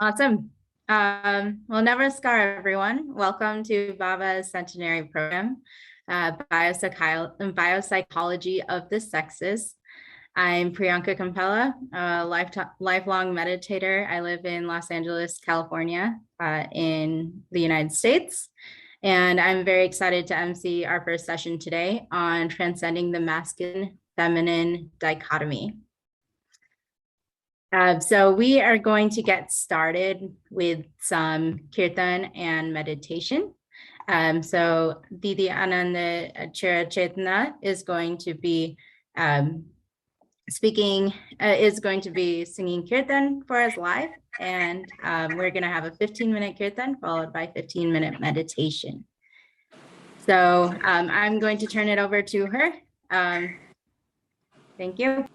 Awesome. Well, namaskar, everyone. Welcome to Baba's centenary program, Biopsychology of the Sexes. I'm Priyanka Kampella, a lifelong meditator. I live in Los Angeles, California, in the United States. And I'm very excited to MC our first session today on transcending the masculine-feminine dichotomy. So we are going to get started with some kirtan and meditation. So Didi Ananda Chetna is going to be singing kirtan for us live. And we're going to have a 15-minute kirtan followed by 15-minute meditation. So I'm going to turn it over to her. Thank you.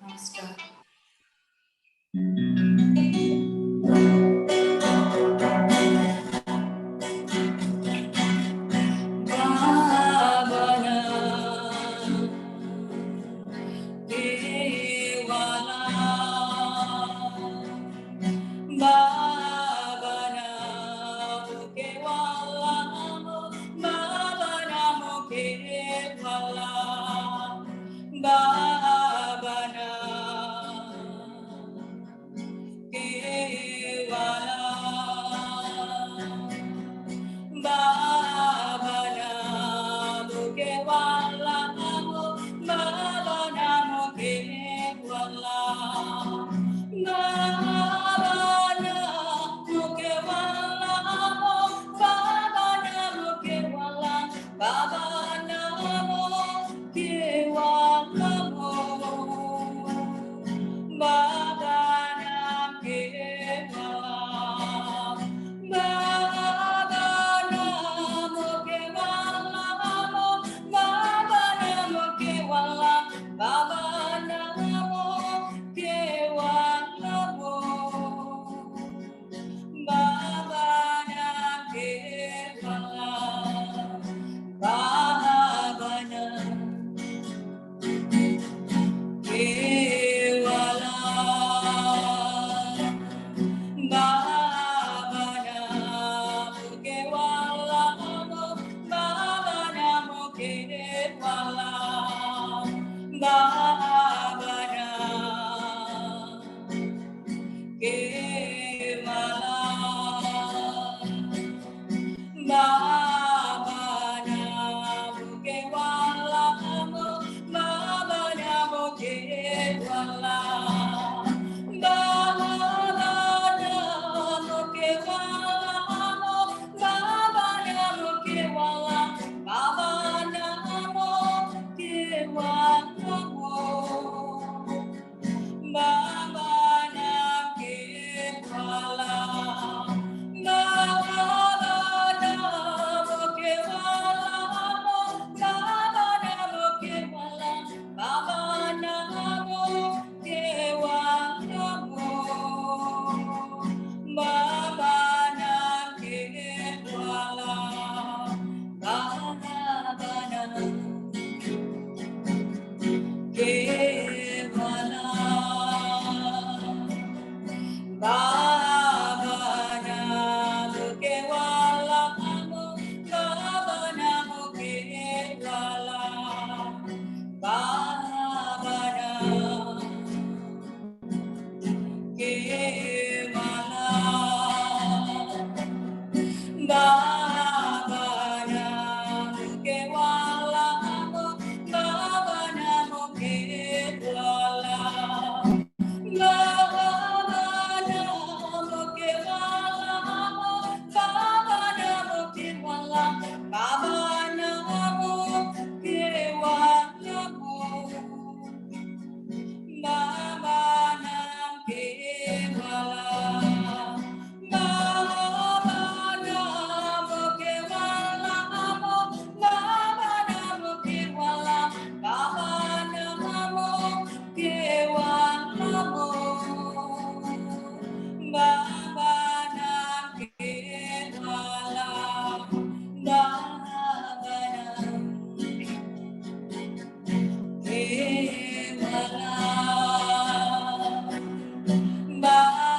Namaskar. Bye.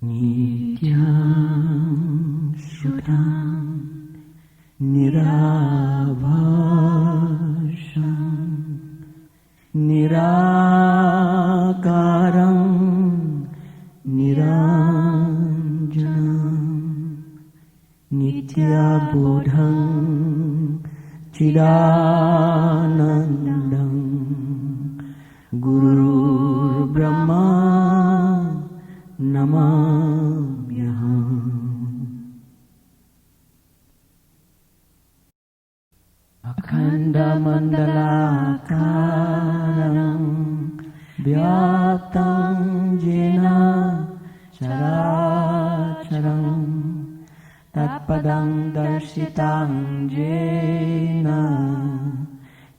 Nityam Sudham Niravasham Nirakaram Niranjanam Nityabodham Chidanandam Guru Brahma Namamyaham Akhanda Mandalakaram Vyaptam Jena Characharam Tatpadam Darshitam Jena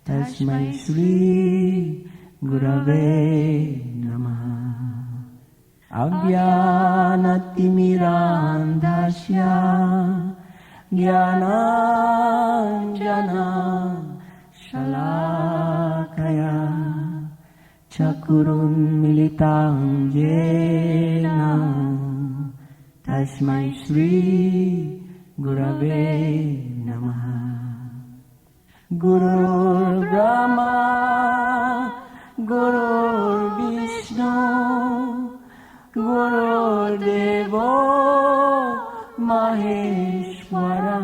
Tasmai Shri Gurave Namaha Ajnanatirmirandhasya Jnananjana Shalakaya Chakurunmilitam Jena Tasmai Shri Gurave Namaha Guru Brahma Guru Vishnu Guru Devo Maheshwara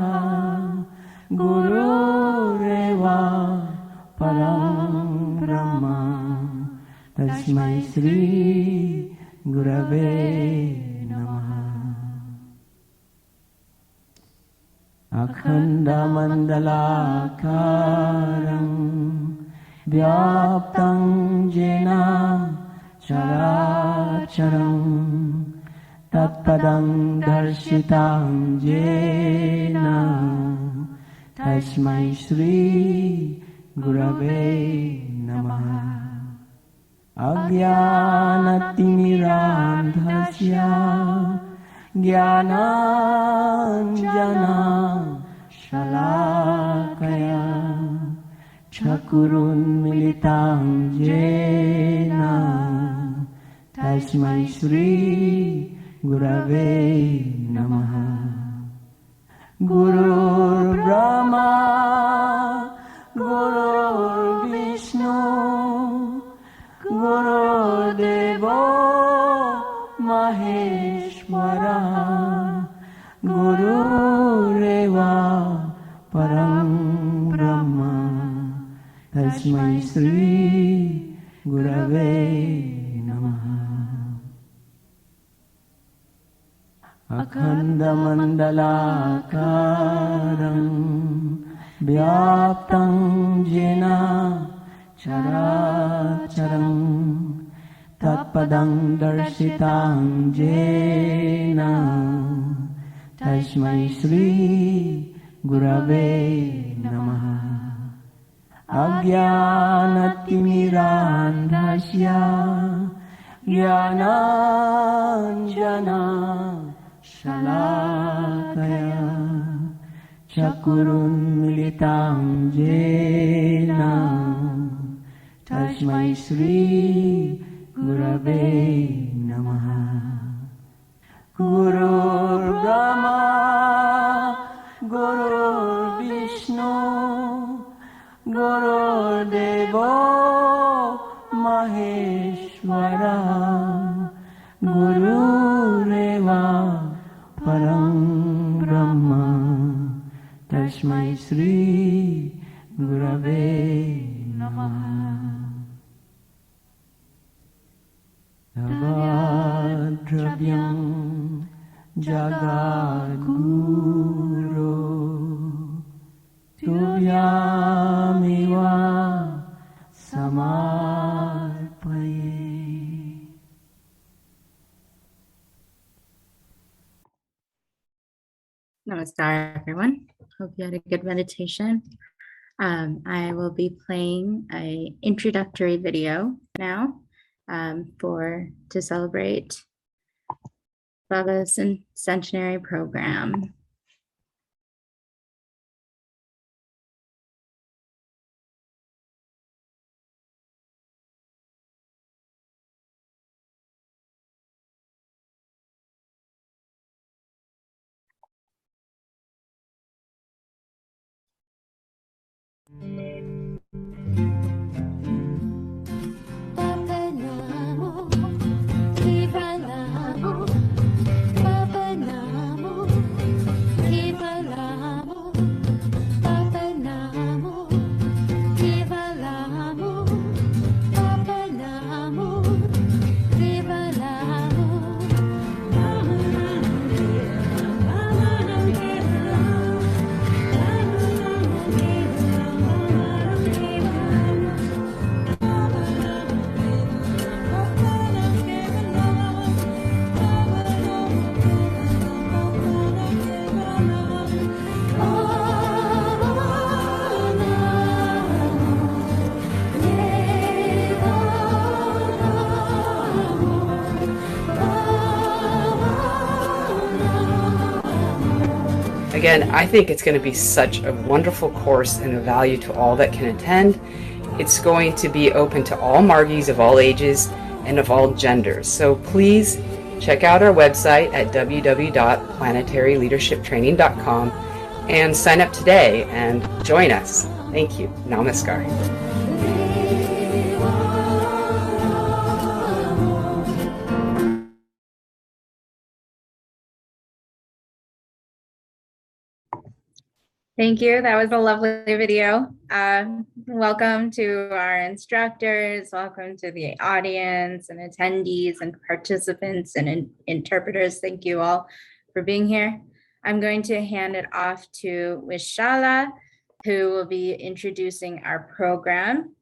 Guru Reva Param Brahma Tasmai Shri Gurave Namaha Akhanda Mandalakaram Vyaptam Jena Characharam Tatpadam Darshitam Jena Tasmai Shri Gurave Namaha Ajnanatirmirandhasya Jnananjana Shalakaya Chakurunmilitam Jena Tasmai Shri Gurave Namaha Guru Brahma Guru Vishnu Guru Devo Maheshwara Guru Reva Param Brahma Tasmai Shri Gurave Namaha Akhanda Mandalakaram Vyaptam Jena Characharam Tatpadam Darshitam Jena Tasmai Shri Gurave Namaha Ajnanatirmirandhasya Jnananjana Shalakaya Chakurunmilitam Jena Tasmai Shri Gurave Namaha Guru Brahma Guru Vishnu Guru Devo Maheshwara Guru Reva Param Brahma Tasmai Shri Gurave Namaha Avadravyam Jagadguru Tuvyamiva Samarpaye. Namaskar, everyone. Hope you had a good meditation. I will be playing an introductory video now to celebrate Baba's centenary program. Again, I think it's going to be such a wonderful course and a value to all that can attend. It's going to be open to all Margies of all ages and of all genders. So please check out our website at www.planetaryleadershiptraining.com and sign up today and join us. Thank you. Namaskar. Thank you. That was a lovely video. Welcome to our instructors. Welcome to the audience and attendees and participants and interpreters. Thank you all for being here. I'm going to hand it off to Vishala, who will be introducing our program.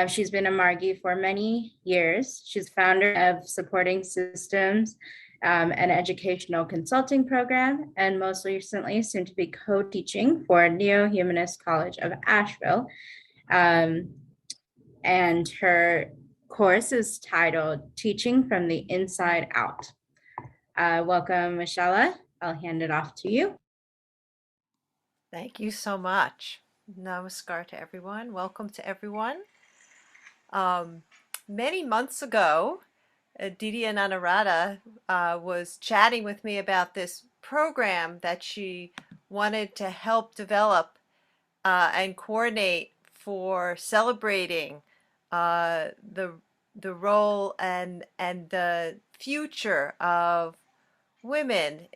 She's been a Margi for many years. She's founder of Supporting Systems, an educational consulting program, and most recently soon to be co-teaching for Neo-Humanist College of Asheville. And her course is titled Teaching from the Inside Out. Welcome, Mishala. I'll hand it off to you. Thank you so much. Namaskar to everyone. Welcome to everyone. Many months ago, Didi Ananarada was chatting with me about this program that she wanted to help develop and coordinate for celebrating the role and the future of women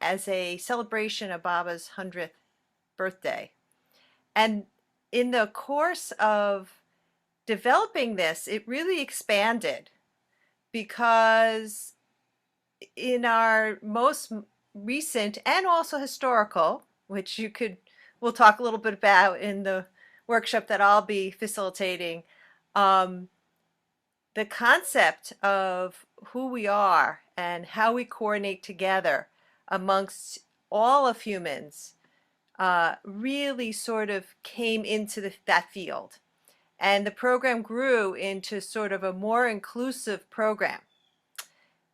as a celebration of Baba's 100th birthday. And in the course of developing this, it really expanded because in our most recent and also historical, which we'll talk a little bit about in the workshop that I'll be facilitating, the concept of who we are and how we coordinate together amongst all of humans really sort of came into that field. And the program grew into sort of a more inclusive program.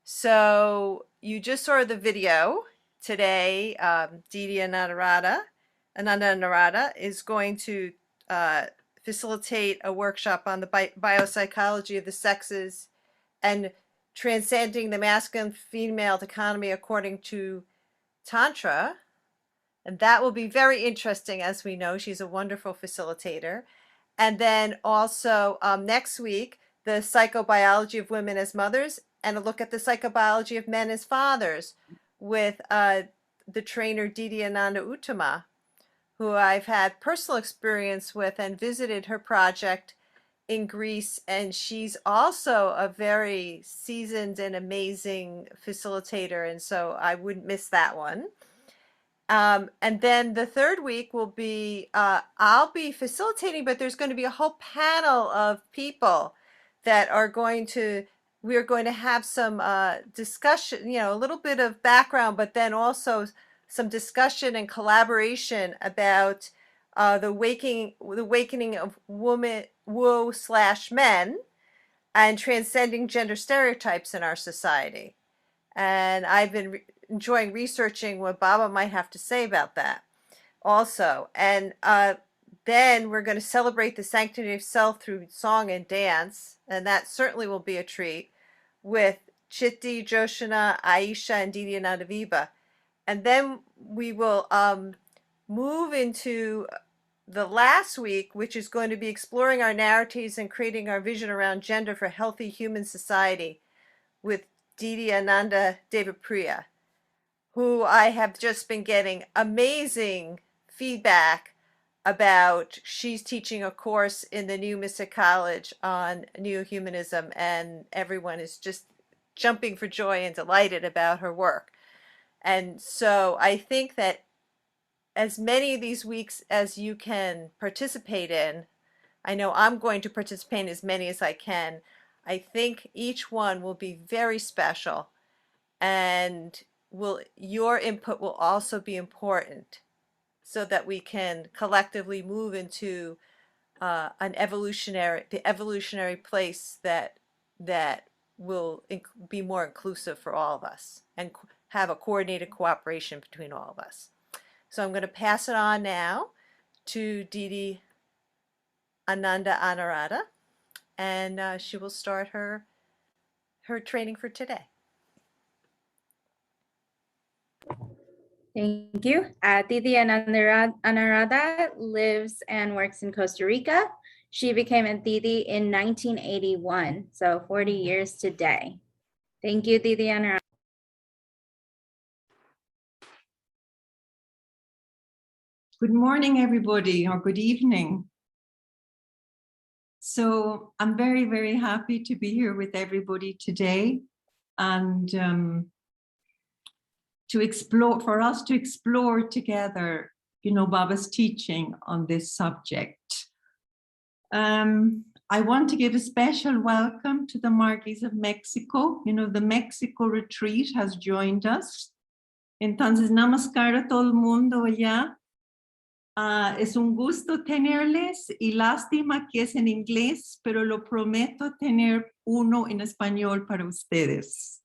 So you just saw the video today. Didi Ananda Narada is going to facilitate a workshop on the biopsychology of the sexes and transcending the masculine-female dichotomy according to Tantra. And that will be very interesting. As we know, she's a wonderful facilitator. And then also next week, the psychobiology of women as mothers and a look at the psychobiology of men as fathers with the trainer Didi Ananda Uttama, who I've had personal experience with and visited her project in Greece. And she's also a very seasoned and amazing facilitator. And so I wouldn't miss that one. And then the third week will be, I'll be facilitating, but there's going to be a whole panel of people that are we're going to have some discussion, a little bit of background, but then also some discussion and collaboration about the awakening of woo/men and transcending gender stereotypes in our society. And I've been enjoying researching what Baba might have to say about that also. And then we're going to celebrate the sanctity of self through song and dance. And that certainly will be a treat with Chitti, Joshina, Aisha, and Didi Anandaviva. And then we will move into the last week, which is going to be exploring our narratives and creating our vision around gender for healthy human society with Didi Ananda Devapriya, who I have just been getting amazing feedback about. She's teaching a course in the New Mystic College on neo-humanism, and everyone is just jumping for joy and delighted about her work. And so I think that as many of these weeks as you can participate in, I know I'm going to participate in as many as I can. I think each one will be very special, and your input will also be important so that we can collectively move into the evolutionary place that will be more inclusive for all of us and have a coordinated cooperation between all of us. So I'm going to pass it on now to Didi Ananda Anurada, and she will start her training for today. Thank you. Didi Anurada lives and works in Costa Rica. She became a Didi in 1981, so 40 years today. Thank you, Didi Anurada. Good morning, everybody, or good evening. So I'm very, very happy to be here with everybody today, and for us to explore together, Baba's teaching on this subject. I want to give a special welcome to the Marquis of Mexico. The Mexico retreat has joined us. Entonces, namaskar a todo el mundo allá. Es un gusto tenerles y lástima que es en inglés, pero lo prometo tener uno en español para ustedes.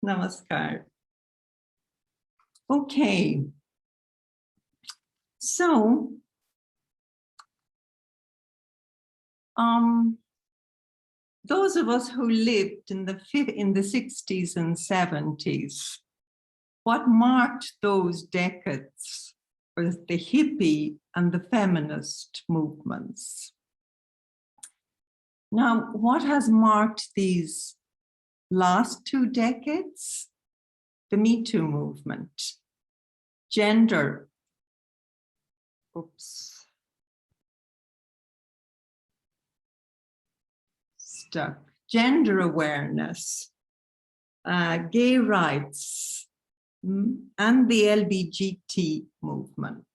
Namaskar. Okay. So, those of us who lived in the 60s and 70s, what marked those decades were the hippie and the feminist movements. Now, what has marked these last 2 decades? The Me Too movement, gender, gender awareness, gay rights, and the LGBT movement.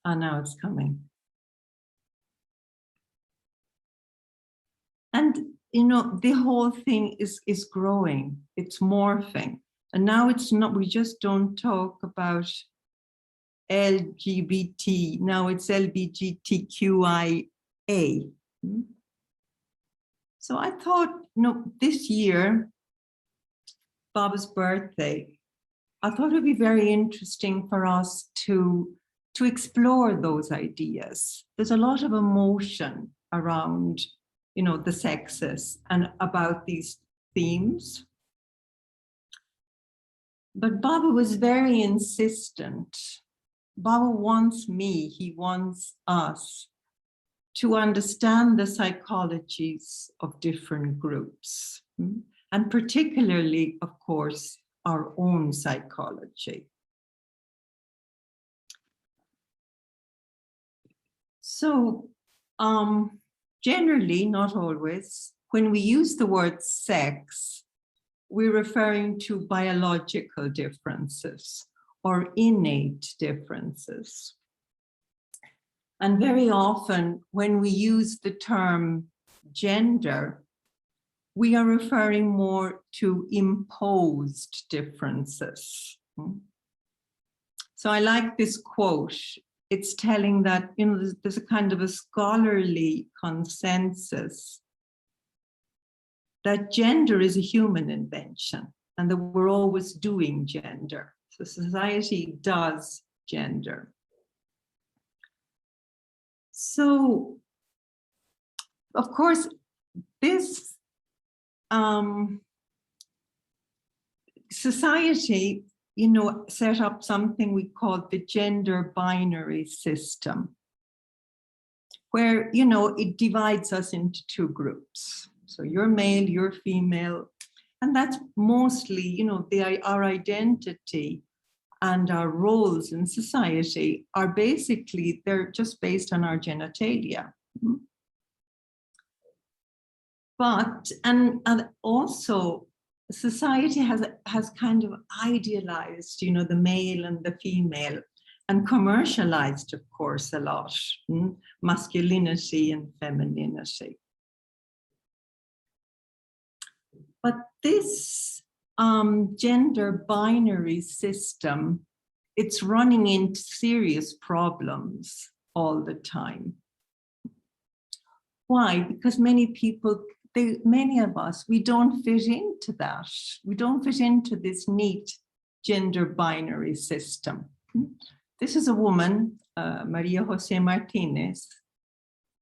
Now it's coming. And, the whole thing is growing, it's morphing. And now it's not, we just don't talk about LGBT, now it's LGBTQIA. So I thought, this year, Baba's birthday, I thought it would be very interesting for us to explore those ideas. There's a lot of emotion around, the sexes and about these themes. But Baba was very insistent. Baba wants me, he wants us to understand the psychologies of different groups, and particularly, of course, our own psychology. So, generally, not always, when we use the word sex, we're referring to biological differences or innate differences. And very often, when we use the term gender, we are referring more to imposed differences. So I like this quote. It's telling that, there's a kind of a scholarly consensus that gender is a human invention and that we're always doing gender. So society does gender. So, of course, this society set up something we call the gender binary system, where, it divides us into two groups. So you're male, you're female, and that's mostly, our identity and our roles in society are basically, they're just based on our genitalia. But, and also, society has kind of idealized, the male and the female, and commercialized, of course, a lot, masculinity and femininity. But this gender binary system, it's running into serious problems all the time. Why? Because many of us, we don't fit into that. We don't fit into this neat gender binary system. This is a woman, Maria Jose Martinez,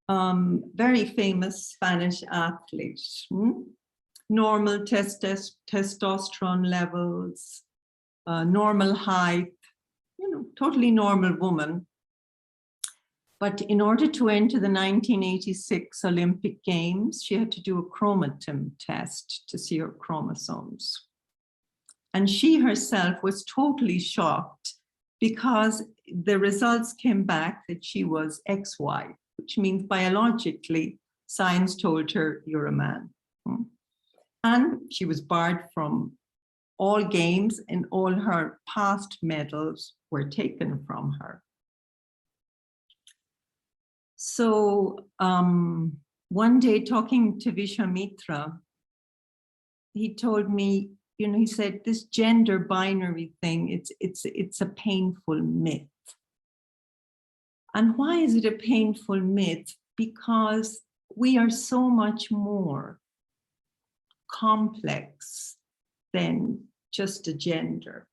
very famous Spanish athlete. Normal testosterone levels, normal height, totally normal woman. But in order to enter the 1986 Olympic Games, she had to do a chromatin test to see her chromosomes. And she herself was totally shocked because the results came back that she was XY, which means biologically, science told her you're a man. And she was barred from all games, and all her past medals were taken from her. So one day, talking to Vishwamitra, he told me, he said, this gender binary thing, it's a painful myth. And why is it a painful myth? Because we are so much more complex than just a gender,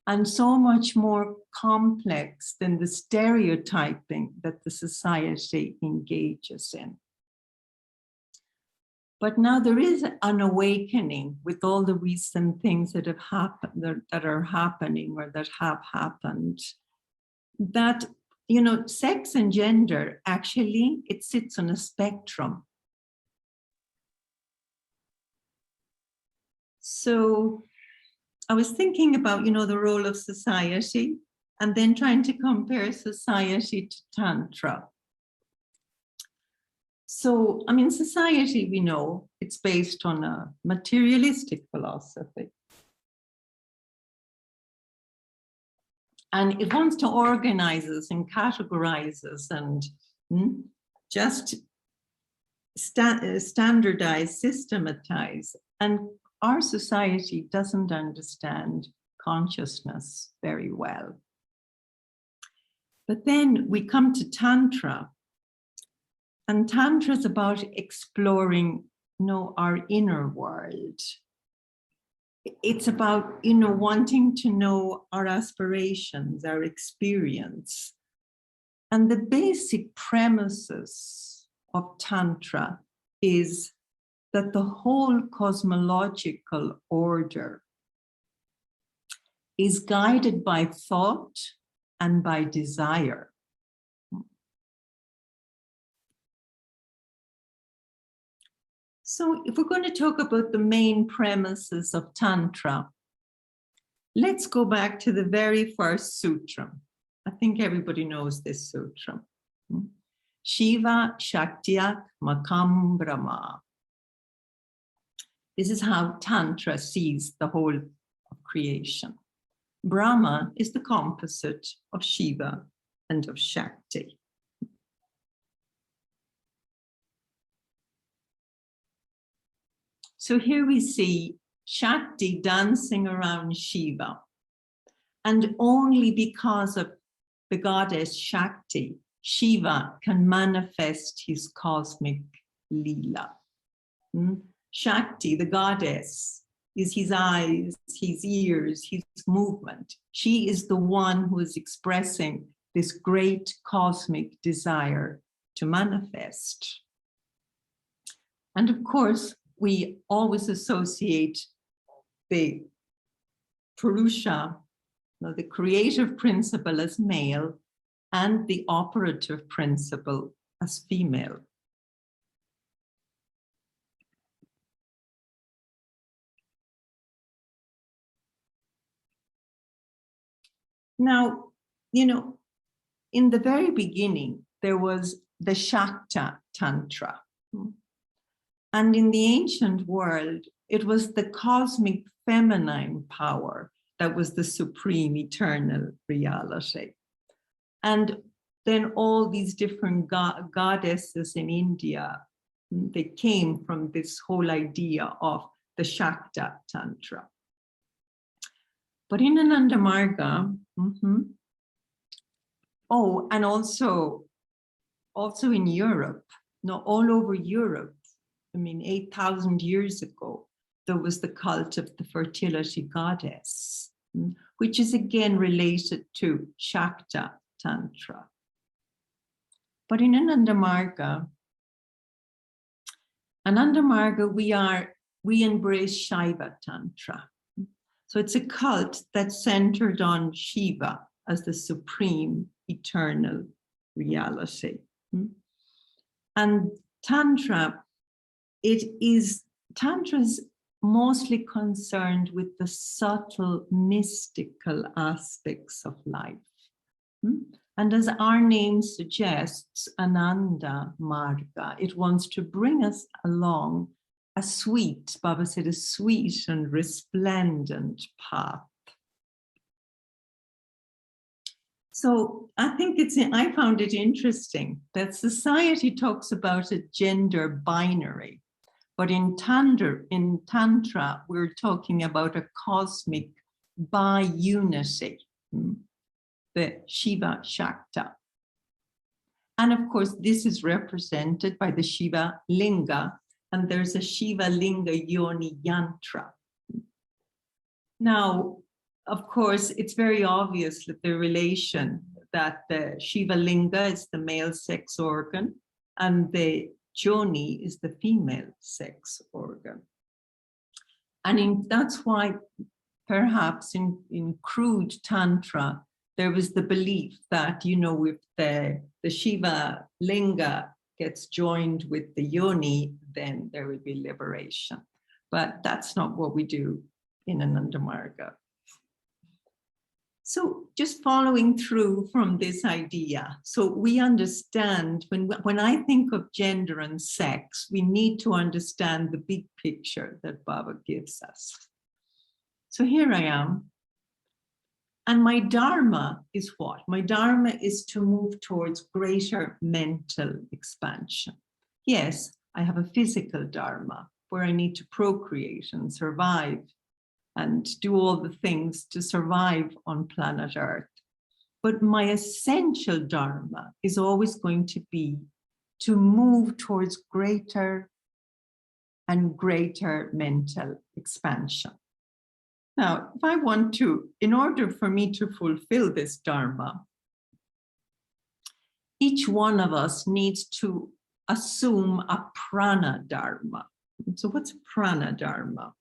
and so much more complex than the stereotyping that the society engages in. But now there is an awakening with all the recent things that have happened, that are happening or that have happened, that, sex and gender, actually, it sits on a spectrum. So I was thinking about, the role of society, and then trying to compare society to Tantra. So, society, we know, it's based on a materialistic philosophy. And it wants to organize us and categorize us and just standardize, systematize. And our society doesn't understand consciousness very well. But then we come to Tantra, and Tantra is about exploring, our inner world. It's about, wanting to know our aspirations, our experience. And the basic premises of Tantra is that the whole cosmological order is guided by thought and by desire. So if we're going to talk about the main premises of Tantra, let's go back to the very first sutra. I think everybody knows this sutra. Shiva Shaktyak Makam Brahma. This is how Tantra sees the whole of creation. Brahma is the composite of Shiva and of Shakti. So here we see Shakti dancing around Shiva. And only because of the goddess Shakti, Shiva can manifest his cosmic Leela. Shakti, the goddess, is his eyes, his ears, his movement. She is the one who is expressing this great cosmic desire to manifest. And of course, we always associate the Purusha, the creative principle as male, and the operative principle as female. Now, in the very beginning, there was the Shakta Tantra. And in the ancient world, it was the cosmic feminine power that was the supreme eternal reality. And then all these different goddesses in India, they came from this whole idea of the Shakta Tantra. But in Ananda Marga, oh, and also in Europe, all over Europe, 8,000 years ago, there was the cult of the fertility goddess, which is again related to Shakta Tantra. But in Ananda Marga, we embrace Shaiva Tantra. So it's a cult that's centered on Shiva as the supreme eternal reality. And Tantra is mostly concerned with the subtle mystical aspects of life. And as our name suggests, Ananda Marga, it wants to bring us along a sweet, Baba said, a sweet and resplendent path. So I found it interesting that society talks about a gender binary, but in Tantra, we're talking about a cosmic bi-unity, the Shiva Shakta. And of course, this is represented by the Shiva Linga, and there's a Shiva Linga Yoni Yantra. Now, of course, it's very obvious that the relation that the Shiva Linga is the male sex organ and the Yoni is the female sex organ. And that's why perhaps in crude Tantra, there was the belief that, if the Shiva Linga gets joined with the Yoni, then there will be liberation. But that's not what we do in Ananda Marga. So just following through from this idea, so we understand when I think of gender and sex, we need to understand the big picture that Baba gives us. So here I am. And my dharma is what? My dharma is to move towards greater mental expansion. Yes, I have a physical dharma where I need to procreate and survive and do all the things to survive on planet Earth. But my essential dharma is always going to be to move towards greater and greater mental expansion. Now, if I want to, in order for me to fulfill this dharma, each one of us needs to assume a prana dharma. So what's prana dharma?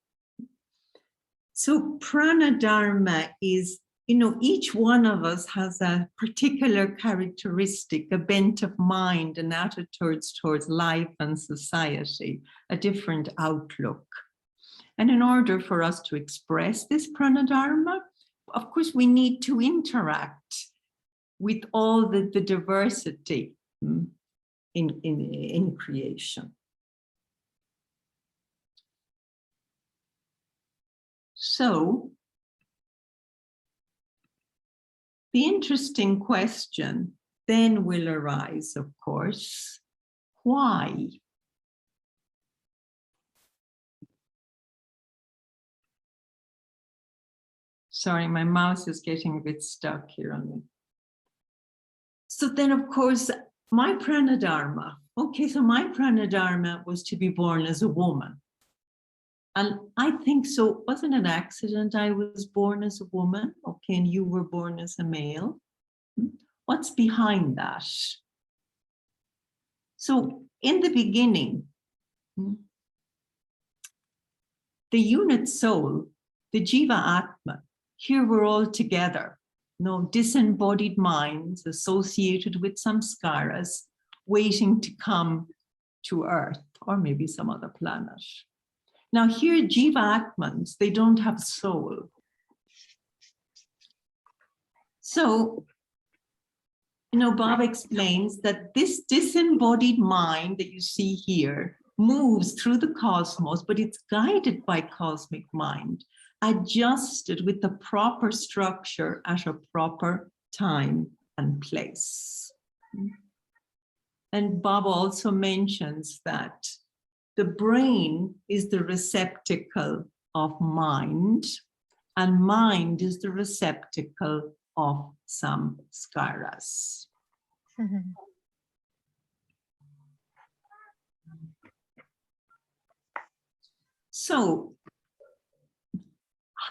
So prana dharma is, each one of us has a particular characteristic, a bent of mind, an attitude towards life and society, a different outlook. And in order for us to express this prana dharma, of course, we need to interact with all the diversity in creation. So the interesting question then will arise, of course, why? Sorry, my mouse is getting a bit stuck here on me. So then, of course, my prana dharma. Okay, so my prana dharma was to be born as a woman. And I think so, it wasn't an accident I was born as a woman, okay, and you were born as a male. What's behind that? So in the beginning, the unit soul, the Jiva Atma, here we're all together. No disembodied minds associated with samskaras waiting to come to Earth or maybe some other planet. Now here, Jiva Atmans, they don't have soul. So, Bob explains that this disembodied mind that you see here moves through the cosmos, but it's guided by cosmic mind, adjusted with the proper structure at a proper time and place. And Bob also mentions that the brain is the receptacle of mind, and mind is the receptacle of samskaras. So,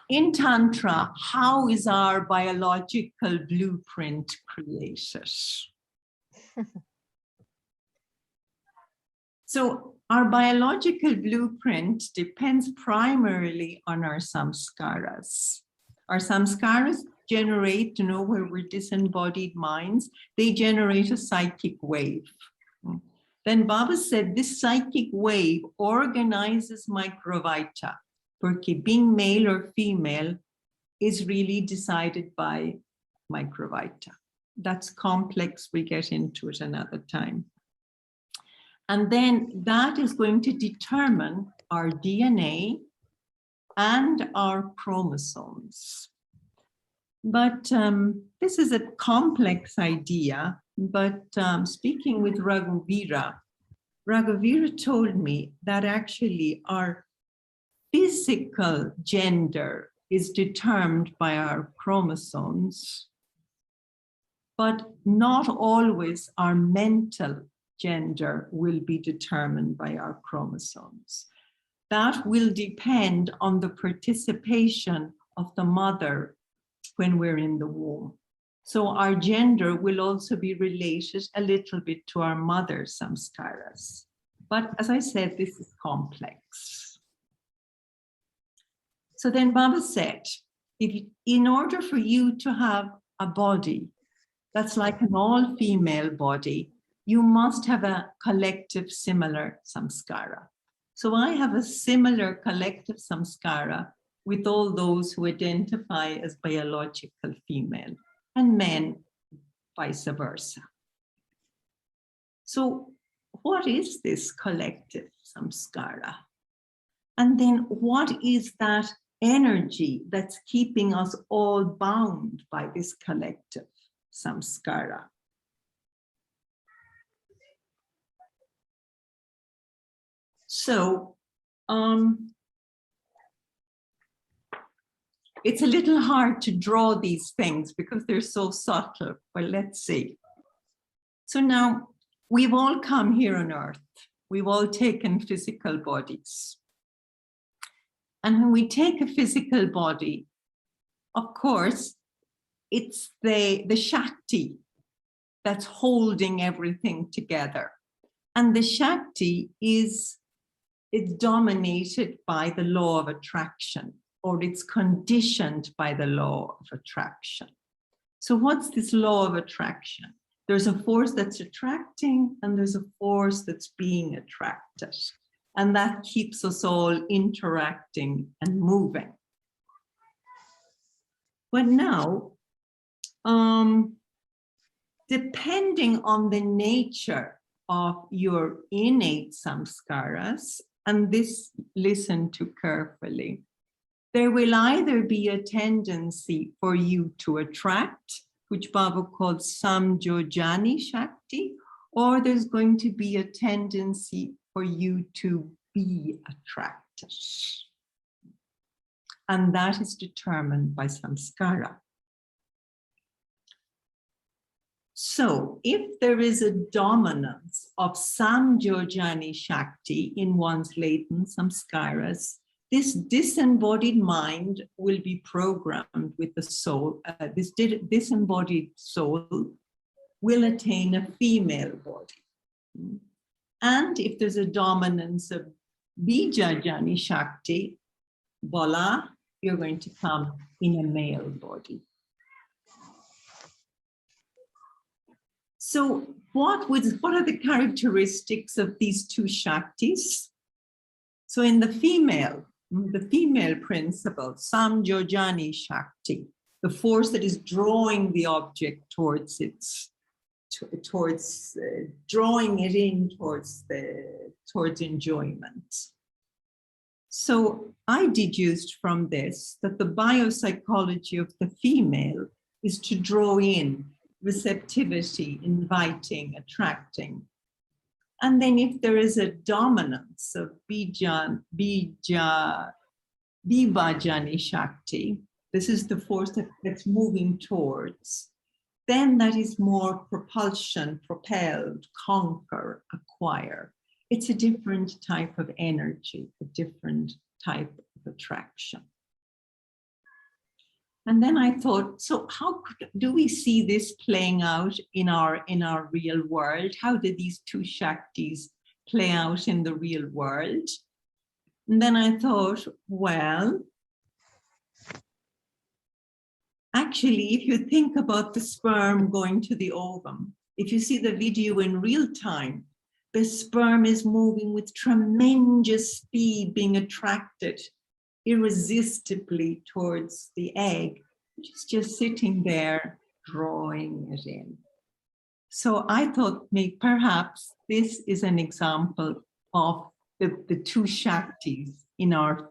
in Tantra, how is our biological blueprint created? So our biological blueprint depends primarily on our samskaras. Our samskaras generate, where we're disembodied minds, they generate a psychic wave. Then Baba said this psychic wave organizes microvita, porque being male or female is really decided by microvita. That's complex, we get into it another time. And then that is going to determine our DNA and our chromosomes. But this is a complex idea, but speaking with Raghavira told me that actually our physical gender is determined by our chromosomes, but not always our mental gender will be determined by our chromosomes. That will depend on the participation of the mother when we're in the womb. So our gender will also be related a little bit to our mother's samskaras. But as I said, this is complex. So then Baba said, in order for you to have a body that's like an all-female body, you must have a collective similar samskara. So I have a similar collective samskara with all those who identify as biological female, and men vice versa. So what is this collective samskara? And then what is that energy that's keeping us all bound by this collective samskara? So it's a little hard to draw these things because they're so subtle, but let's see. So now we've all come here on Earth. We've all taken physical bodies. And when we take a physical body, of course, it's the Shakti that's holding everything together. And the Shakti is dominated by the law of attraction, or it's conditioned by the law of attraction. So what's this law of attraction? There's a force that's attracting and there's a force that's being attracted. And that keeps us all interacting and moving. But now, depending on the nature of your innate samskaras, and this, listen to carefully, there will either be a tendency for you to attract, which Baba called Samjojani Shakti, or there's going to be a tendency for you to be attracted. And that is determined by samskara. So if there is a dominance of Samjojani Shakti in one's latent samskaras, this disembodied mind will be programmed with the soul. This disembodied soul will attain a female body. And if there's a dominance of Bijajani Shakti, voila, you're going to come in a male body. So what are the characteristics of these two Shaktis? So in the female principle, Samyojani Shakti, the force that is drawing the object towards drawing it in towards enjoyment. So I deduced from this that the biopsychology of the female is to draw in receptivity, inviting, attracting. And then if there is a dominance of Vibhajani Shakti, this is the force that's moving towards, then that is more propulsion, propelled, conquer, acquire. It's a different type of energy, a different type of attraction. And then I thought, so how do we see this playing out in our real world? How do these two Shaktis play out in the real world? And then I thought, well, actually, if you think about the sperm going to the ovum, if you see the video in real time, the sperm is moving with tremendous speed, being attracted irresistibly towards the egg, which is just sitting there, drawing it in. So I thought maybe perhaps this is an example of the two Shaktis in our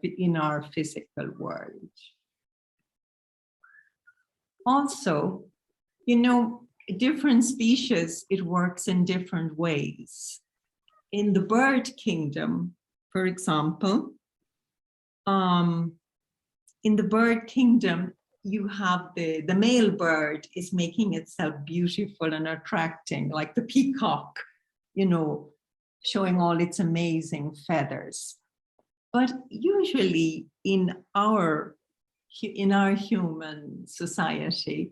physical world. Also, you know, different species, it works in different ways. In the bird kingdom, for example, in the bird kingdom, you have the male bird is making itself beautiful and attracting, like the peacock, you know, showing all its amazing feathers. But usually in our human society,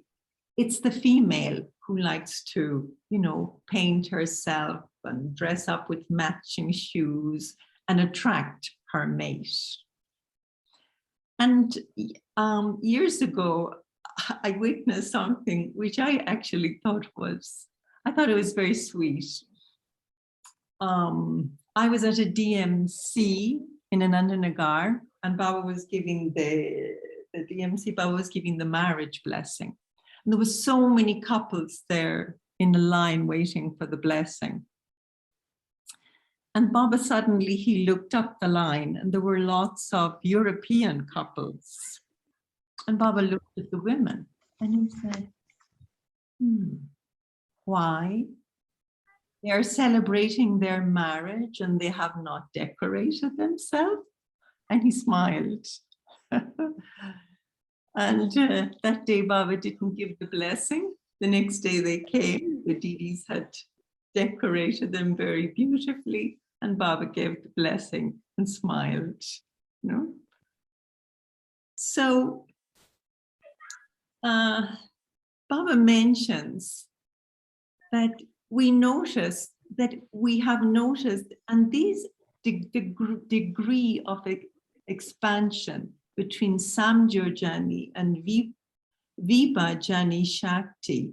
it's the female who likes to, you know, paint herself and dress up with matching shoes and attract her mate. And years ago, I witnessed something which I actually thought it was very sweet. I was at a DMC in Anandanagar, and Baba was giving the DMC, Baba was giving the marriage blessing. And there were so many couples there in the line waiting for the blessing. And Baba suddenly, he looked up the line and there were lots of European couples. And Baba looked at the women and he said, why? They are celebrating their marriage and they have not decorated themselves. And he smiled. And that day Baba didn't give the blessing. The next day they came, the Didis had decorated them very beautifully, and Baba gave the blessing and smiled, you know. So Baba mentions that we have noticed, and these degree of expansion between Samyojani and Vibhajani Shakti,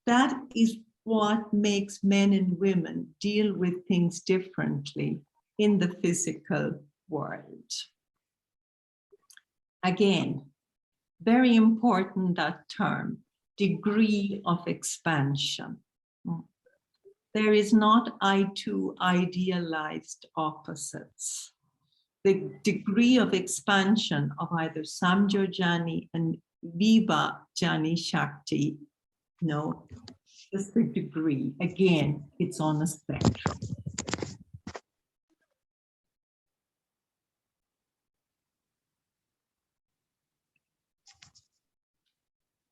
that is what makes men and women deal with things differently in the physical world. Again, very important, that term, degree of expansion. There is not two idealized opposites. The degree of expansion of either Samyojani and Vibhajani Shakti, no, just the degree. Again, it's on a spectrum.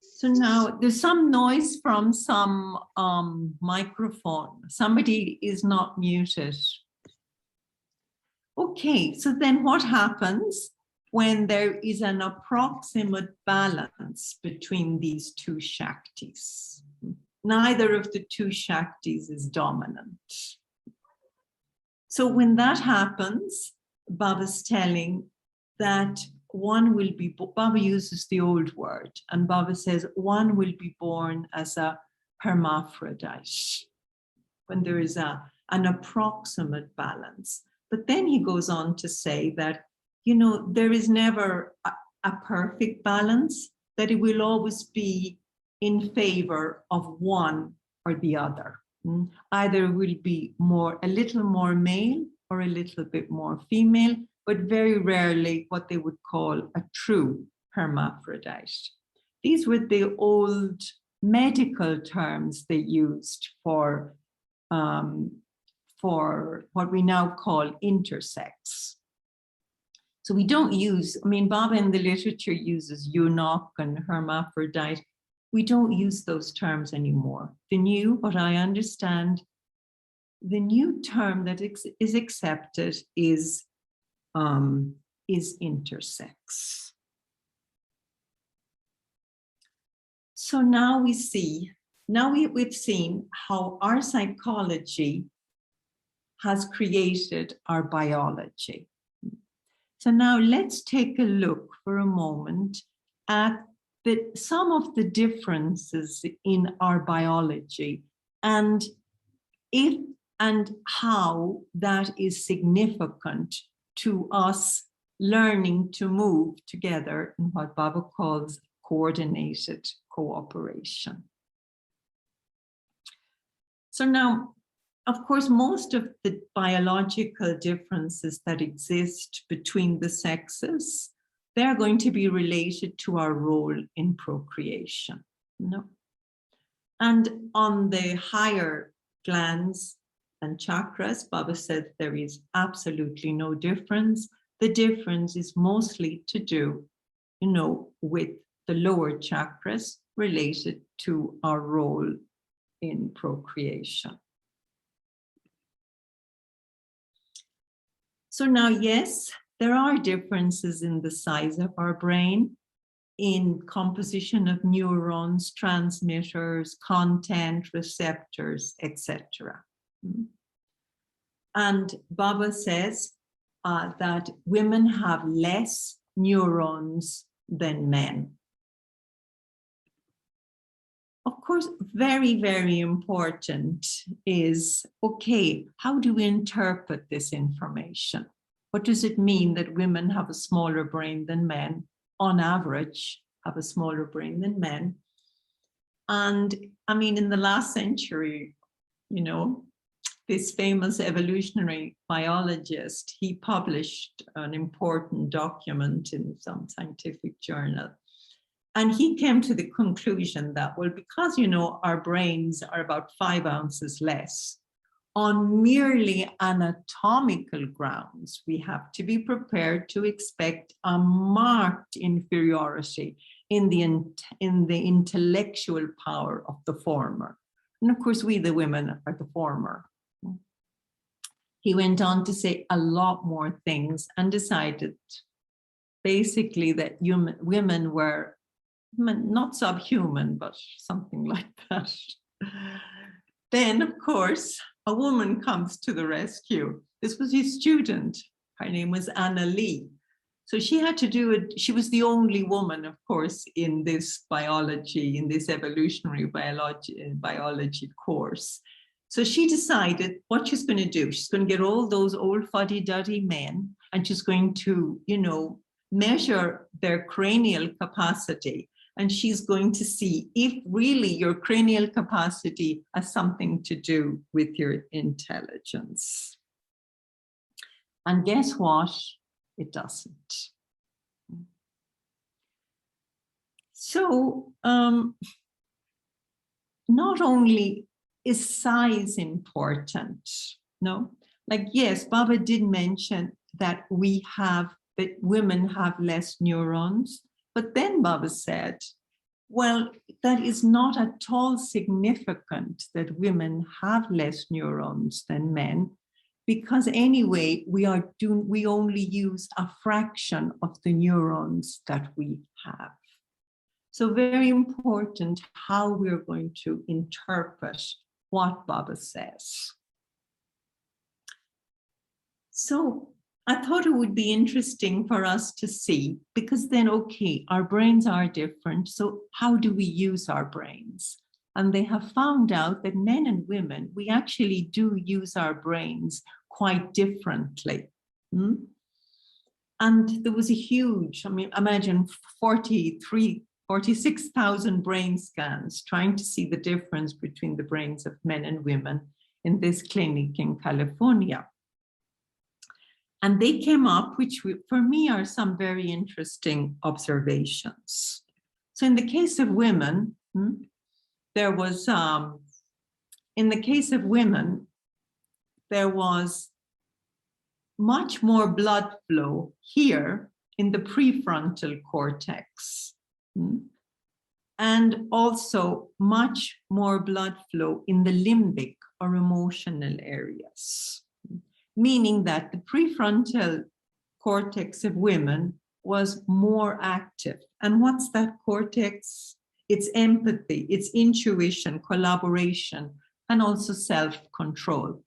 So now there's some noise from some microphone. Somebody is not muted. Okay, so then what happens when there is an approximate balance between these two Shaktis? Neither of the two Shaktis is dominant. So when that happens, Baba's telling that one will be, Baba uses the old word, and Baba says one will be born as a hermaphrodite, when there is an approximate balance. But then he goes on to say that, you know, there is never a perfect balance, that it will always be in favor of one or the other. Either will be a little more male or a little bit more female, but very rarely what they would call a true hermaphrodite. These were the old medical terms they used for what we now call intersex. So we don't use, I mean, Baba in the literature uses eunuch and hermaphrodite. We don't use those terms anymore. What I understand, the new term that is accepted is intersex. So now we've seen how our psychology has created our biology. So now let's take a look for a moment at some of the differences in our biology and how that is significant to us learning to move together in what Baba calls coordinated cooperation. So now, of course, most of the biological differences that exist between the sexes, they're going to be related to our role in procreation. And on the higher glands and chakras, Baba said there is absolutely no difference. The difference is mostly to do, with the lower chakras related to our role in procreation. So now, yes, there are differences in the size of our brain, in composition of neurons, transmitters, content, receptors, etc. And Baba says that women have less neurons than men. Of course, very, very important is, okay, how do we interpret this information? What does it mean that women have a smaller brain than men, on average, have a smaller brain than men? And I mean, in the last century, this famous evolutionary biologist, he published an important document in some scientific journal. And he came to the conclusion that, well, because, our brains are about 5 ounces less, on merely anatomical grounds, we have to be prepared to expect a marked inferiority in the intellectual power of the former. And of course, we, the women, are the former. He went on to say a lot more things and decided basically that women were not subhuman, but something like that. Then, of course, a woman comes to the rescue. This was his student. Her name was Anna Lee. So she had to do it. She was the only woman, of course, in this biology, in this evolutionary biology course. So she decided what she's going to do. She's going to get all those old fuddy-duddy men, and she's going to, measure their cranial capacity. And she's going to see if really your cranial capacity has something to do with your intelligence. And guess what? It doesn't. So not only is size important, yes, Baba did mention that women have less neurons. But then Baba said, well, that is not at all significant that women have less neurons than men, because anyway, we only use a fraction of the neurons that we have. So very important how we're going to interpret what Baba says. So I thought it would be interesting for us to see, because then, okay, our brains are different. So how do we use our brains? And they have found out that men and women, we actually do use our brains quite differently. And there was a huge, I mean, imagine 46,000 brain scans trying to see the difference between the brains of men and women in this clinic in California. And they came up, which for me are some very interesting observations. So in the case of women, there was much more blood flow here in the prefrontal cortex, and also much more blood flow in the limbic or emotional areas, meaning that the prefrontal cortex of women was more active. And what's that cortex? It's empathy, it's intuition, collaboration, and also self-control.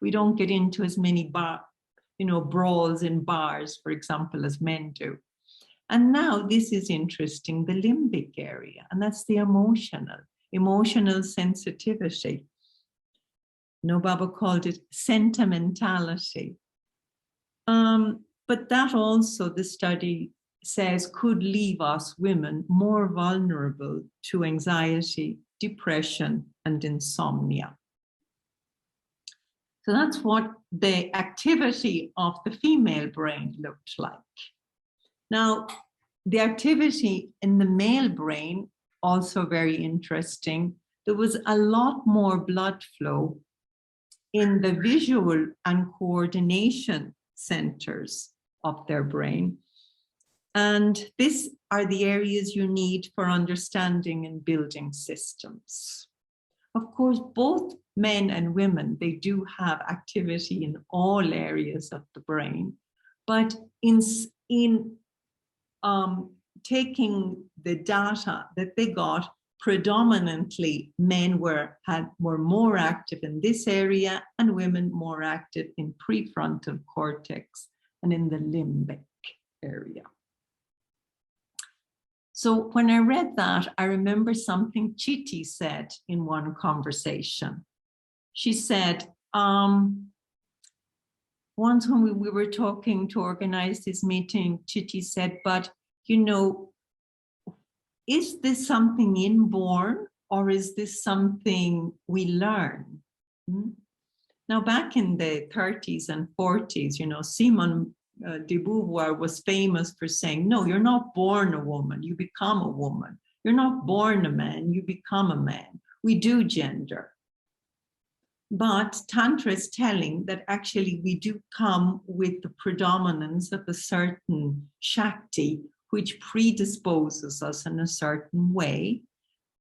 We don't get into as many brawls in bars, for example, as men do. And now this is interesting, the limbic area, and that's the emotional sensitivity. Baba called it sentimentality. But that also, the study says, could leave us women more vulnerable to anxiety, depression, and insomnia. So that's what the activity of the female brain looked like. Now, the activity in the male brain, also very interesting. There was a lot more blood flow in the visual and coordination centers of their brain. And these are the areas you need for understanding and building systems. Of course, both men and women, they do have activity in all areas of the brain, but in taking the data that they got, predominantly men were more active in this area and women more active in prefrontal cortex and in the limbic area. So when I read that, I remember something Chiti said in one conversation. She said, once when we were talking to organize this meeting, Chiti said, but is this something inborn or is this something we learn? Now, back in the 30s and 40s, Simone de Beauvoir was famous for saying, no, you're not born a woman, you become a woman. You're not born a man, you become a man. We do gender. But Tantra is telling that actually we do come with the predominance of a certain Shakti, which predisposes us in a certain way.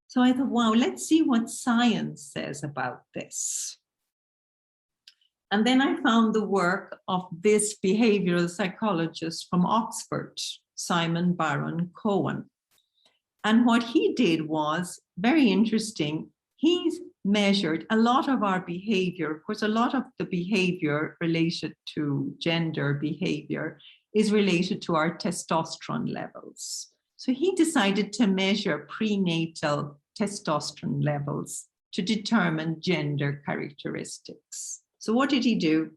So I thought, wow, let's see what science says about this. And then I found the work of this behavioral psychologist from Oxford, Simon Baron Cohen. And what he did was very interesting. He measured a lot of our behavior. Of course, a lot of the behavior related to gender behavior is related to our testosterone levels. So he decided to measure prenatal testosterone levels to determine gender characteristics. So what did he do?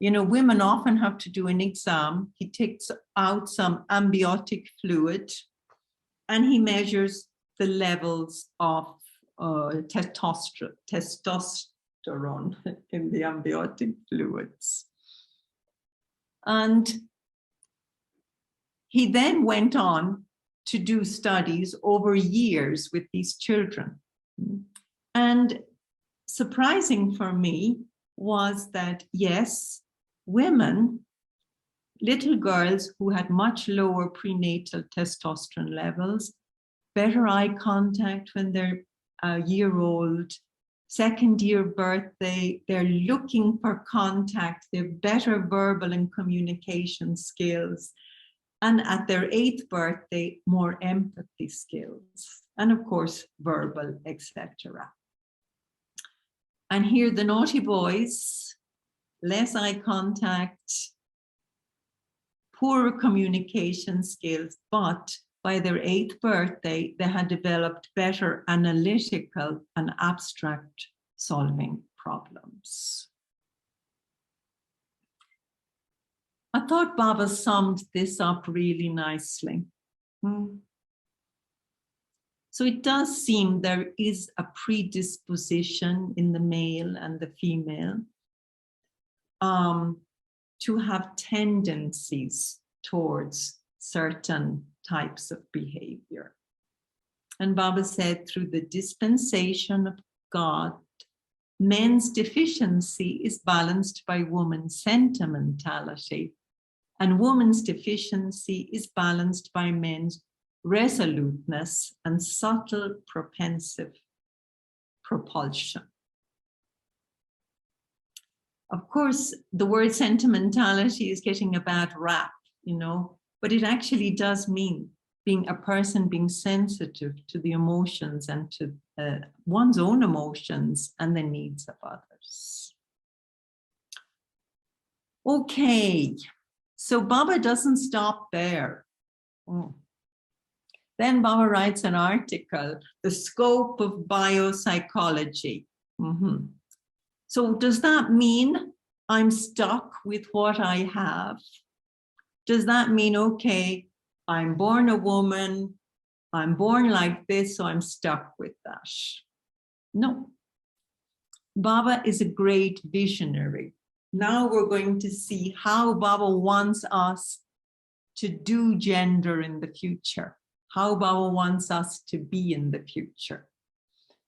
Women often have to do an exam. He takes out some amniotic fluid and he measures the levels of testosterone in the amniotic fluids. And he then went on to do studies over years with these children. And surprising for me was that, yes, women, little girls who had much lower prenatal testosterone levels, better eye contact when they're a year old, second year birthday, they're looking for contact, they're better verbal and communication skills. And at their 8th birthday, more empathy skills. And of course, verbal, etc. And here the naughty boys, less eye contact, poor communication skills, but by their 8th birthday, they had developed better analytical and abstract solving problems. I thought Baba summed this up really nicely. So it does seem there is a predisposition in the male and the female to have tendencies towards certain types of behavior. And Baba said, through the dispensation of God, men's deficiency is balanced by woman's sentimentality, and woman's deficiency is balanced by men's resoluteness and subtle propensive propulsion. Of course, the word sentimentality is getting a bad rap, you know, but it actually does mean being a person being sensitive to the emotions and to one's own emotions and the needs of others. Okay, so Baba doesn't stop there. Then Baba writes an article, The Scope of Biopsychology. So does that mean I'm stuck with what I have? Does that mean, okay, I'm born a woman, I'm born like this, so I'm stuck with that? No. Baba is a great visionary. Now we're going to see how Baba wants us to do gender in the future, how Baba wants us to be in the future.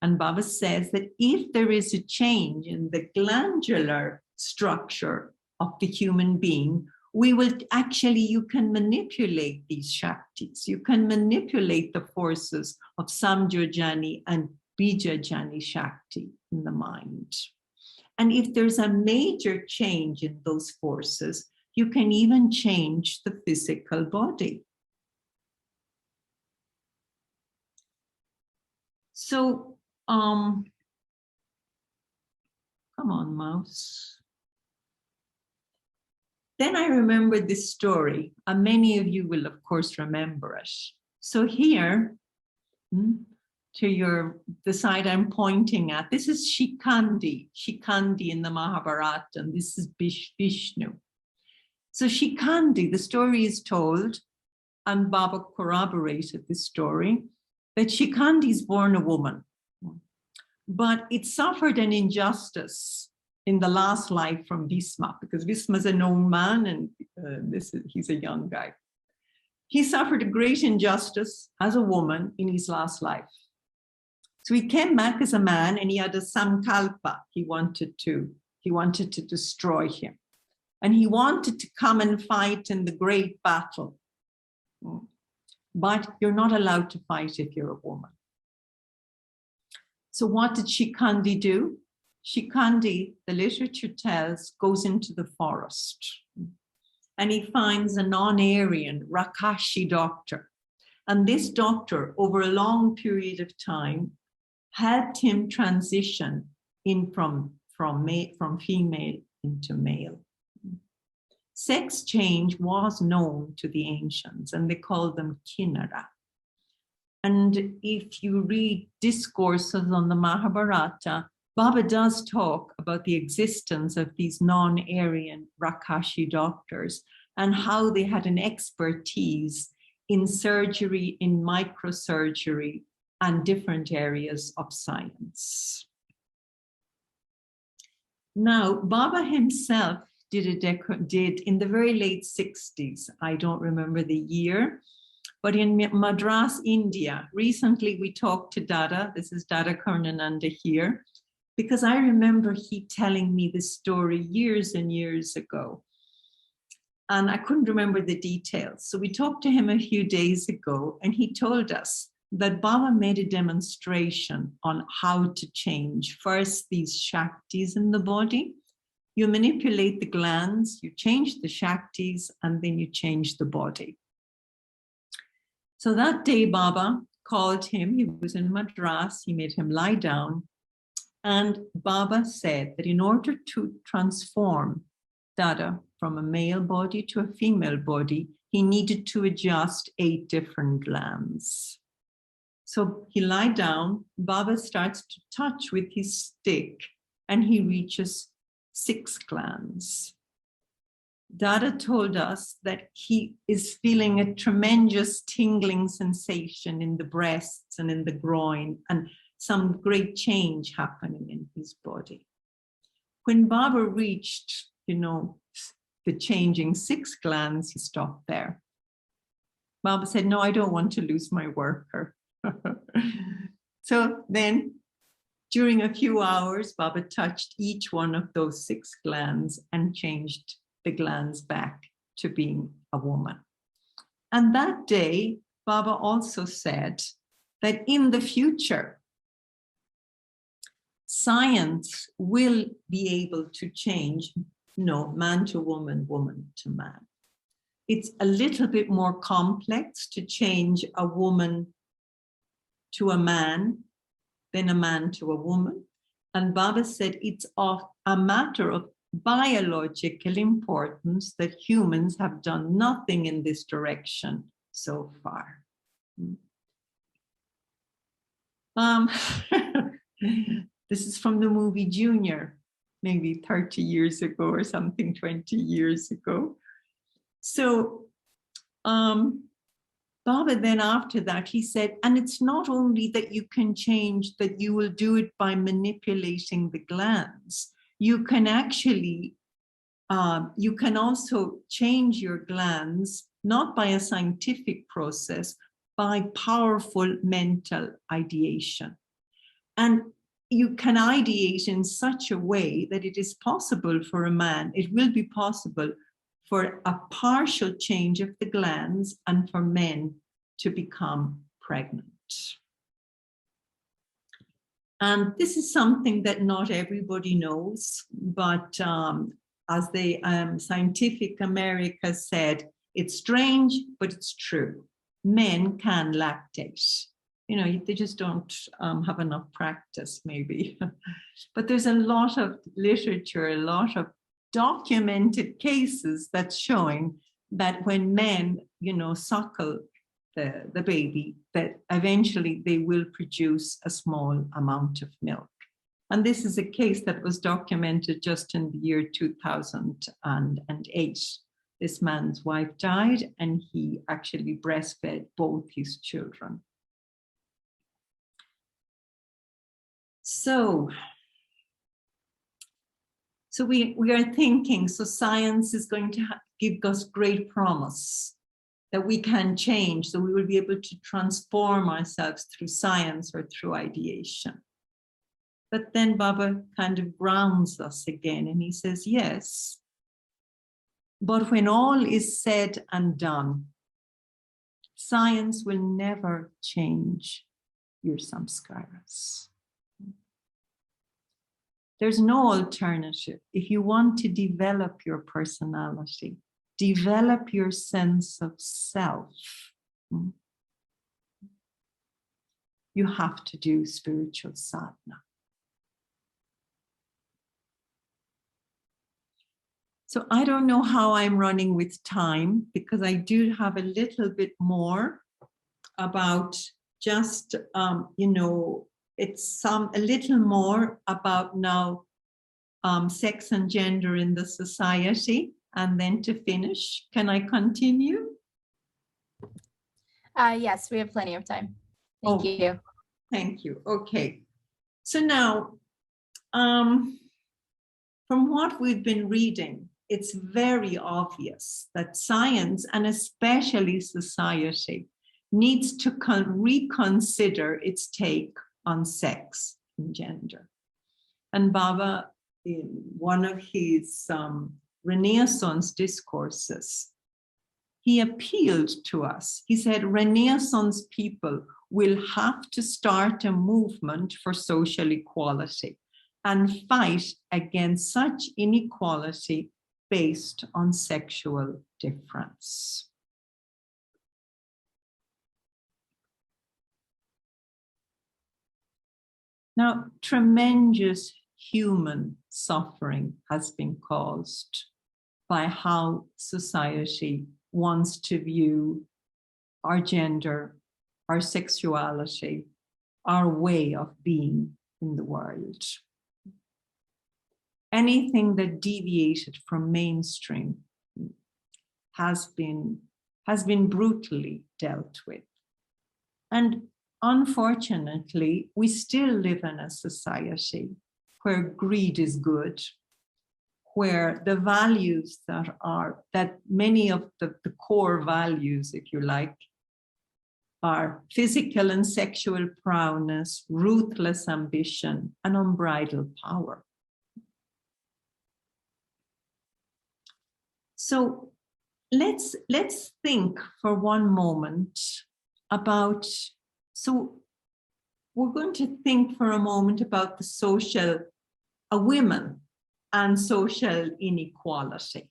And Baba says that if there is a change in the glandular structure of the human being, we will actually, you can manipulate these Shaktis. You can manipulate the forces of Samjojani and Bijajani Shakti in the mind. And if there's a major change in those forces, you can even change the physical body. So, come on, mouse. Then I remembered this story, and many of you will, of course, remember it. So here, to the side I'm pointing at, this is Shikandi in the Mahabharata, and this is Vishnu. So Shikandi, the story is told, and Baba corroborated this story, that Shikandi is born a woman, but it suffered an injustice in the last life from Bhisma, because Bhisma is a known man and he's a young guy. He suffered a great injustice as a woman in his last life. So he came back as a man and he had a sankalpa. He wanted to destroy him. And he wanted to come and fight in the great battle. But you're not allowed to fight if you're a woman. So what did Shikandi do? Shikandi, the literature tells, goes into the forest and he finds a non-Aryan Rakashi doctor. And this doctor, over a long period of time, helped him transition in from female into male. Sex change was known to the ancients and they called them Kinnara. And if you read discourses on the Mahabharata, Baba does talk about the existence of these non-Aryan Rakashi doctors and how they had an expertise in surgery, in microsurgery, and different areas of science. Now, Baba himself did in the very late 60s, I don't remember the year, but in Madras, India, recently we talked to Dada, this is Dada Karnananda here, because I remember he telling me this story years and years ago. And I couldn't remember the details. So we talked to him a few days ago and he told us that Baba made a demonstration on how to change first these Shaktis in the body. You manipulate the glands, you change the Shaktis, and then you change the body. So that day Baba called him, he was in Madras, he made him lie down, And Baba said that in order to transform Dada from a male body to a female body, he needed to adjust 8 different glands. So he lied down, Baba starts to touch with his stick, and he reaches 6 glands. Dada told us that he is feeling a tremendous tingling sensation in the breasts and in the groin, and some great change happening in his body. When Baba reached, the changing 6 glands, he stopped there. Baba said, no, I don't want to lose my worker. So then, during a few hours, Baba touched each one of those 6 glands and changed the glands back to being a woman. And that day, Baba also said that in the future, science will be able to change, man to woman, woman to man. It's a little bit more complex to change a woman to a man than a man to a woman. And Baba said it's of a matter of biological importance that humans have done nothing in this direction so far. This is from the movie Junior, maybe 30 years ago or something, 20 years ago. So Baba then after that, he said, and it's not only that you can change, that you will do it by manipulating the glands. You can actually, you can also change your glands, not by a scientific process, by powerful mental ideation. And you can ideate in such a way that it is possible for a man, it will be possible for a partial change of the glands and for men to become pregnant. And this is something that not everybody knows, but as the Scientific America said, it's strange, but it's true. Men can lactate. They just don't have enough practice, maybe. But there's a lot of literature, a lot of documented cases that's showing that when men, suckle the baby, that eventually they will produce a small amount of milk. And this is a case that was documented just in the year 2008. This man's wife died, and he actually breastfed both his children. So we are thinking, so science is going to give us great promise that we can change, so we will be able to transform ourselves through science or through ideation. But then Baba kind of grounds us again, and he says, yes, but when all is said and done, science will never change your samskaras. There's no alternative. If you want to develop your personality, develop your sense of self, you have to do spiritual sadhana. So I don't know how I'm running with time, because I do have a little bit more about just, it's a little more about now sex and gender in the society, and then to finish. Can I continue? Yes, we have plenty of time. Thank you. Thank you. Okay. So now, from what we've been reading, it's very obvious that science, and especially society, needs to reconsider its take on sex and gender. And Baba, in one of his Renaissance discourses, he appealed to us. He said, Renaissance people will have to start a movement for social equality and fight against such inequality based on sexual difference. Now, tremendous human suffering has been caused by how society wants to view our gender, our sexuality, our way of being in the world. Anything that deviated from mainstream has been brutally dealt with. And unfortunately, we still live in a society where greed is good, where the values that many of the core values, if you like, are physical and sexual prowess, ruthless ambition, and unbridled power. So let's think for one moment about, so we're going to think for a moment about the social, women and social inequality.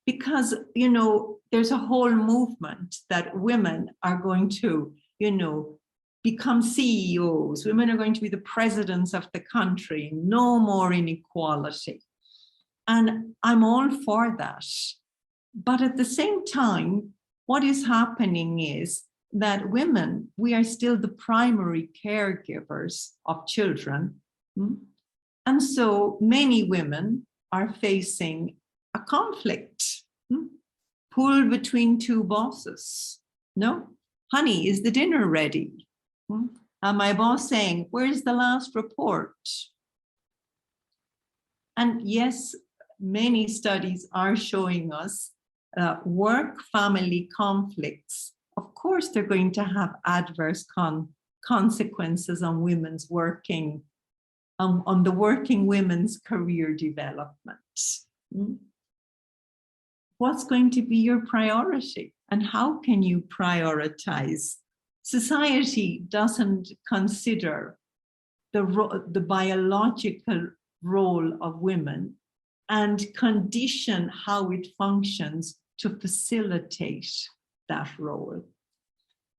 Because, you know, there's a whole movement that women are going to, you know, become CEOs. Women are going to be the presidents of the country. No more inequality. And I'm all for that. But at the same time, what is happening is that women, we are still the primary caregivers of children. And so many women are facing a conflict, pulled between two bosses. No, honey, is the dinner ready? And my boss saying, where's the last report? And yes, many studies are showing us work-family conflicts. Of course, they're going to have adverse consequences on women's working, on the working women's career development. What's going to be your priority, and how can you prioritize? Society doesn't consider the biological role of women and condition how it functions to facilitate that role.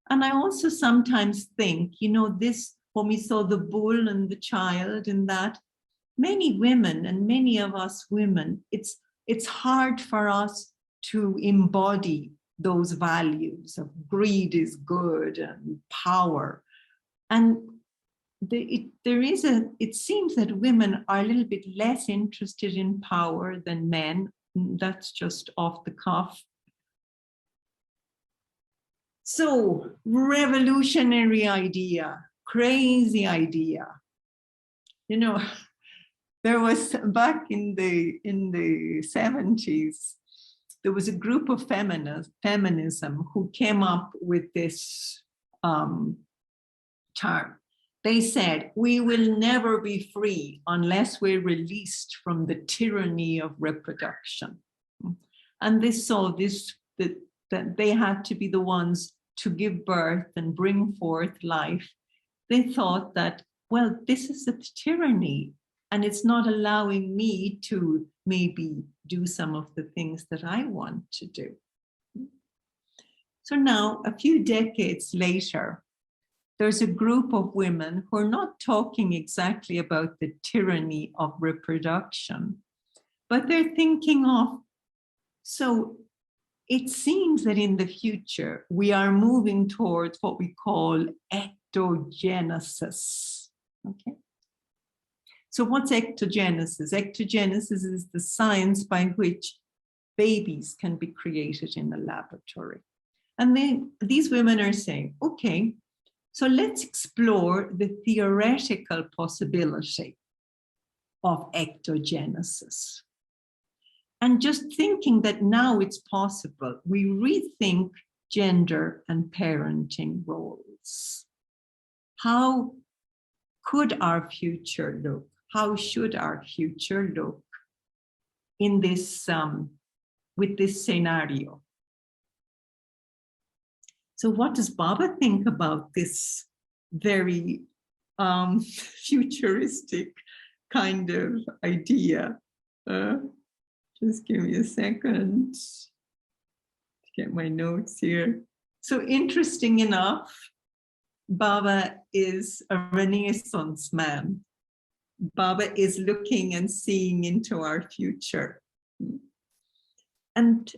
And I also sometimes think, you know, this, when we saw the bull and the child in that, many women and many of us women, it's hard for us to embody those values of greed is good and power. And it seems that women are a little bit less interested in power than men. That's just off the cuff. So, revolutionary idea, crazy idea. You know, there was back in the 70s, there was a group of feminism who came up with this term. They said, we will never be free unless we're released from the tyranny of reproduction. And they saw this, that they had to be the ones to give birth and bring forth life. They thought that, well, this is a tyranny and it's not allowing me to maybe do some of the things that I want to do. So now, a few decades later, there's a group of women who are not talking exactly about the tyranny of reproduction, but they're thinking of, so it seems that in the future, we are moving towards what we call ectogenesis, okay? So what's ectogenesis? Ectogenesis is the science by which babies can be created in the laboratory. And then these women are saying, okay, so let's explore the theoretical possibility of ectogenesis. And just thinking that now it's possible, we rethink gender and parenting roles. How could our future look? How should our future look in this, with this scenario? So what does Baba think about this very futuristic kind of idea? Just give me a second to get my notes here. So interesting enough, Baba is a Renaissance man. Baba is looking and seeing into our future. And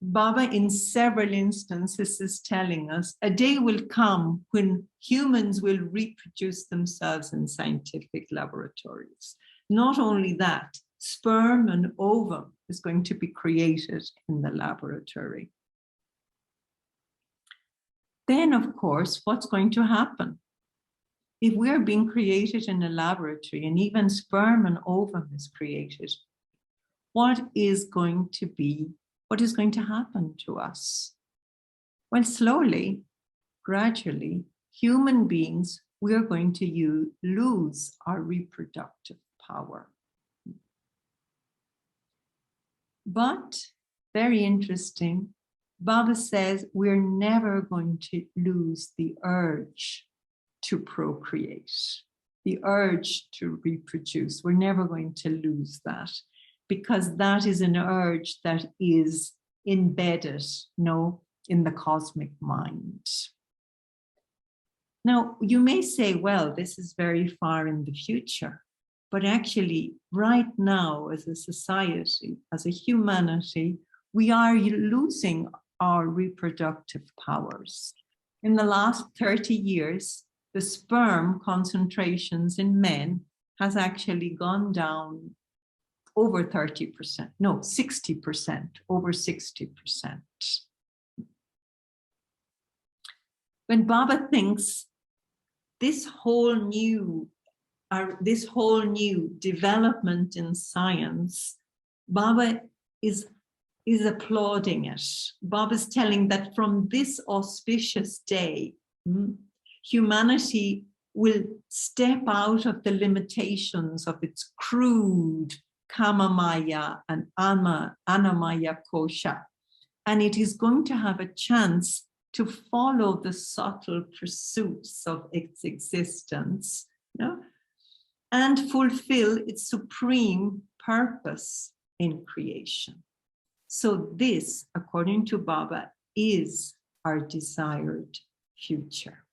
Baba, in several instances, is telling us a day will come when humans will reproduce themselves in scientific laboratories. Not only that, sperm and ovum is going to be created in the laboratory. Then, of course, what's going to happen? If we're being created in a laboratory and even sperm and ovum is created, what is going to happen to us? Well, slowly, gradually, human beings, we are going to lose our reproductive power. But, very interesting, Baba says we're never going to lose the urge to procreate, the urge to reproduce. We're never going to lose that, because that is an urge that is embedded, in the cosmic mind. Now, you may say, well, this is very far in the future, but actually, right now, as a society, as a humanity, we are losing our reproductive powers. In the last 30 years, the sperm concentrations in men has actually gone down over 30%, no, 60%, over 60%. When Baba thinks this whole new development in science, Baba is applauding it. Baba's telling that from this auspicious day, humanity will step out of the limitations of its crude Kamamaya and Anamaya Kosha. And it is going to have a chance to follow the subtle pursuits of its existence, and fulfill its supreme purpose in creation. So this, according to Baba, is our desired future.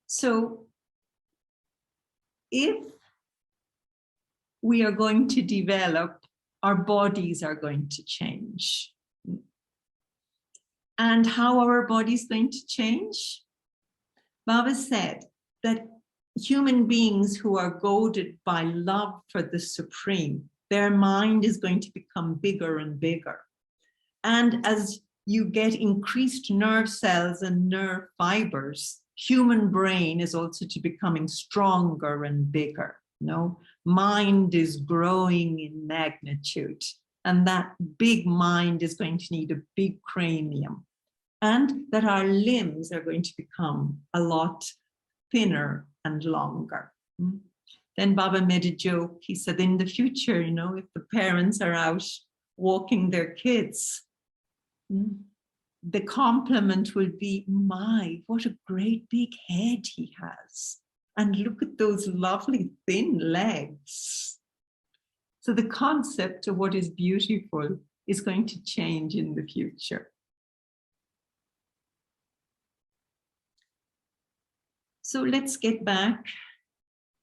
So if we are going to develop, our bodies are going to change. And how are our bodies going to change? Baba said that human beings who are goaded by love for the supreme, their mind is going to become bigger and bigger. And as you get increased nerve cells and nerve fibers, human brain is also to becoming stronger and bigger. Mind is growing in magnitude, and that big mind is going to need a big cranium, and that our limbs are going to become a lot thinner and longer. Then Baba made a joke. He said, in the future, if the parents are out walking their kids, the compliment will be, my, what a great big head he has. And look at those lovely thin legs. So the concept of what is beautiful is going to change in the future. So let's get back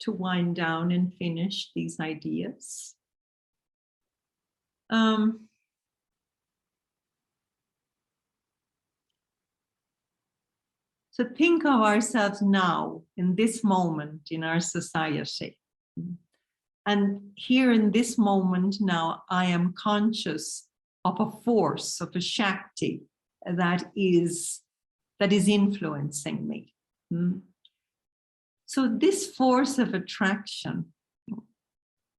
to wind down and finish these ideas. So think of ourselves now, in this moment in our society. And here in this moment now, I am conscious of a force, of a Shakti that is influencing me. So this force of attraction,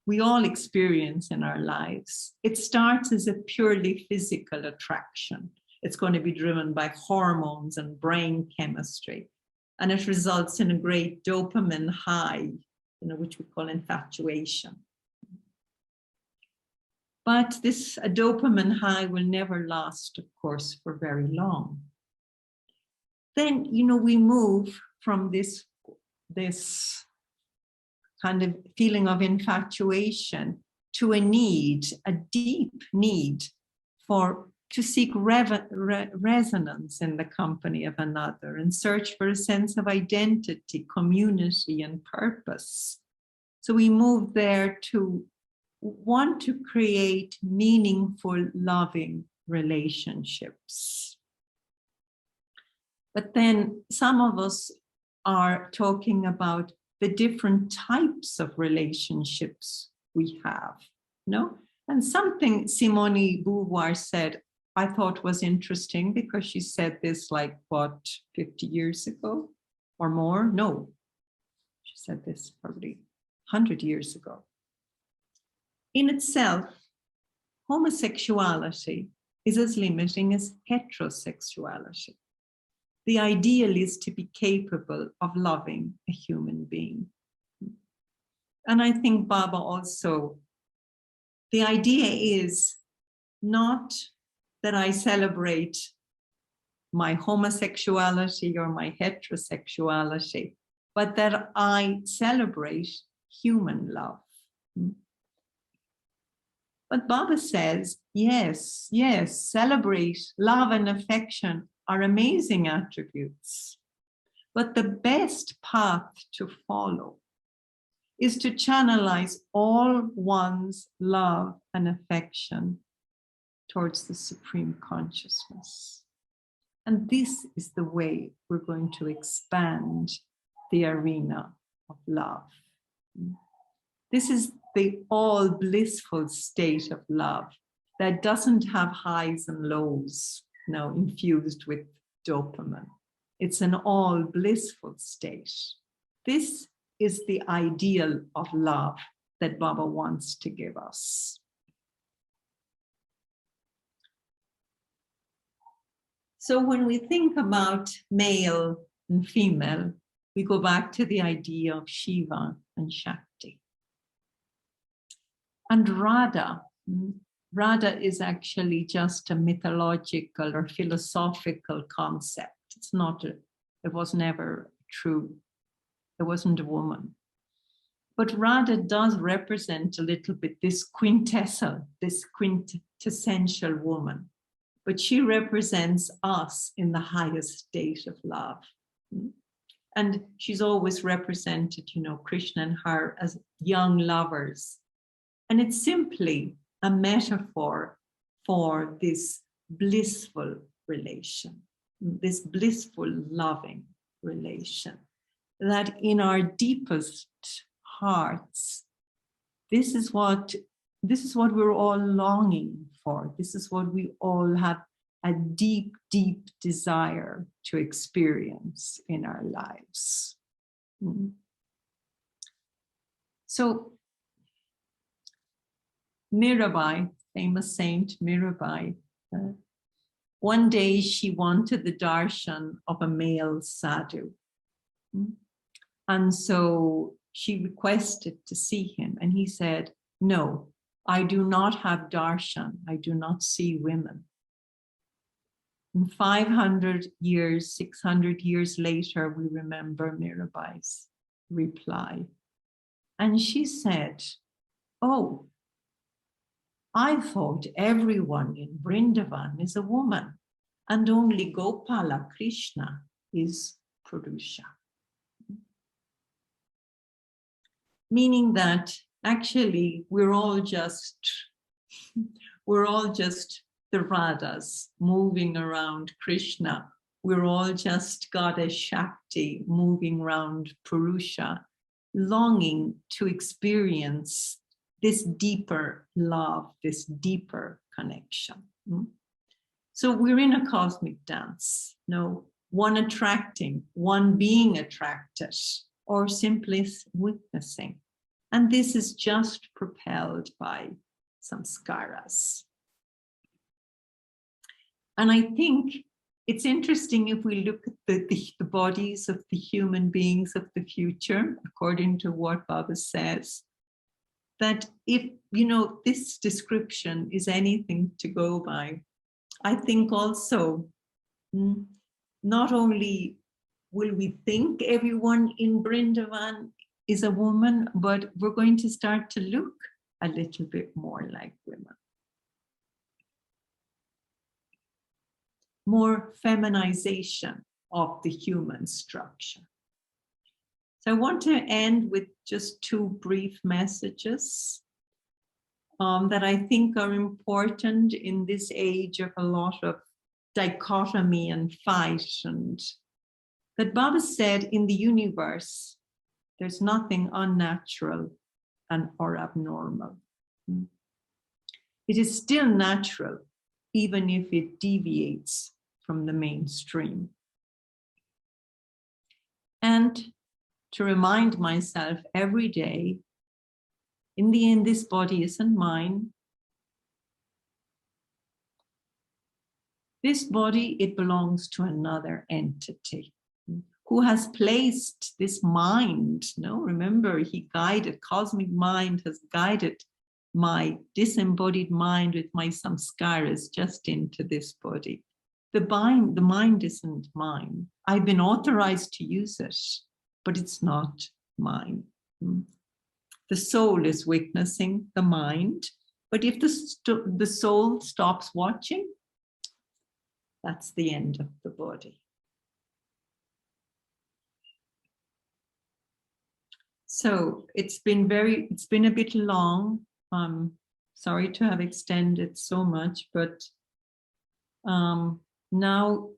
we all experience in our lives. It starts as a purely physical attraction. It's going to be driven by hormones and brain chemistry. And it results in a great dopamine high, which we call infatuation. But this dopamine high will never last, of course, for very long. Then, we move from this kind of feeling of infatuation to a need, a deep need to seek resonance in the company of another and search for a sense of identity, community, and purpose. So we move there to want to create meaningful, loving relationships. But then some of us are talking about the different types of relationships we have, no? And something Simone de Beauvoir said, I thought was interesting, because she said this like, what, 50 years ago or more? No, she said this probably 100 years ago. In itself, homosexuality is as limiting as heterosexuality. The ideal is to be capable of loving a human being. And I think Baba also, the idea is not that I celebrate my homosexuality or my heterosexuality, but that I celebrate human love. But Baba says, yes, celebrate love and affection are amazing attributes. But the best path to follow is to channelize all one's love and affection towards the Supreme Consciousness. And this is the way we're going to expand the arena of love. This is the all blissful state of love that doesn't have highs and lows, infused with dopamine. It's an all blissful state. This is the ideal of love that Baba wants to give us. So when we think about male and female, we go back to the idea of Shiva and Shakti. And Radha is actually just a mythological or philosophical concept. It was never true. It wasn't a woman. But Radha does represent a little bit this quintessential woman. But she represents us in the highest state of love. And she's always represented, Krishna and her as young lovers. And it's simply a metaphor for this blissful relation, this blissful, loving relation, that in our deepest hearts, this is what we're all longing for. This is what we all have a deep, deep desire to experience in our lives. So Mirabai, famous saint Mirabai, one day she wanted the darshan of a male sadhu. And so she requested to see him, and he said, no, I do not have darshan. I do not see women. And 500 years, 600 years later, we remember Mirabai's reply. And she said, oh, I thought everyone in Vrindavan is a woman, and only Gopala Krishna is Purusha. Meaning that actually we're all just the Radhas moving around Krishna. We're all just Goddess Shakti moving around Purusha, longing to experience this deeper love, this deeper connection. So we're in a cosmic dance, one attracting, one being attracted, or simply witnessing. And this is just propelled by samskaras. And I think it's interesting if we look at the bodies of the human beings of the future, according to what Baba says, that if, this description is anything to go by, I think also not only will we think everyone in Vrindavan is a woman, but we're going to start to look a little bit more like women. More feminization of the human structure. So I want to end with just two brief messages that I think are important in this age of a lot of dichotomy and fight. And that Baba said, in the universe, there's nothing unnatural or abnormal. It is still natural, even if it deviates from the mainstream. And to remind myself every day, in the end, this body isn't mine. This body, it belongs to another entity who has placed this mind. No, remember, he guided, cosmic mind has guided my disembodied mind with my samskaras just into this body. The mind isn't mine. I've been authorized to use it, but it's not mine. The soul is witnessing the mind, but if the soul stops watching, that's the end of the body. So it's been a bit long. Sorry to have extended so much, but now,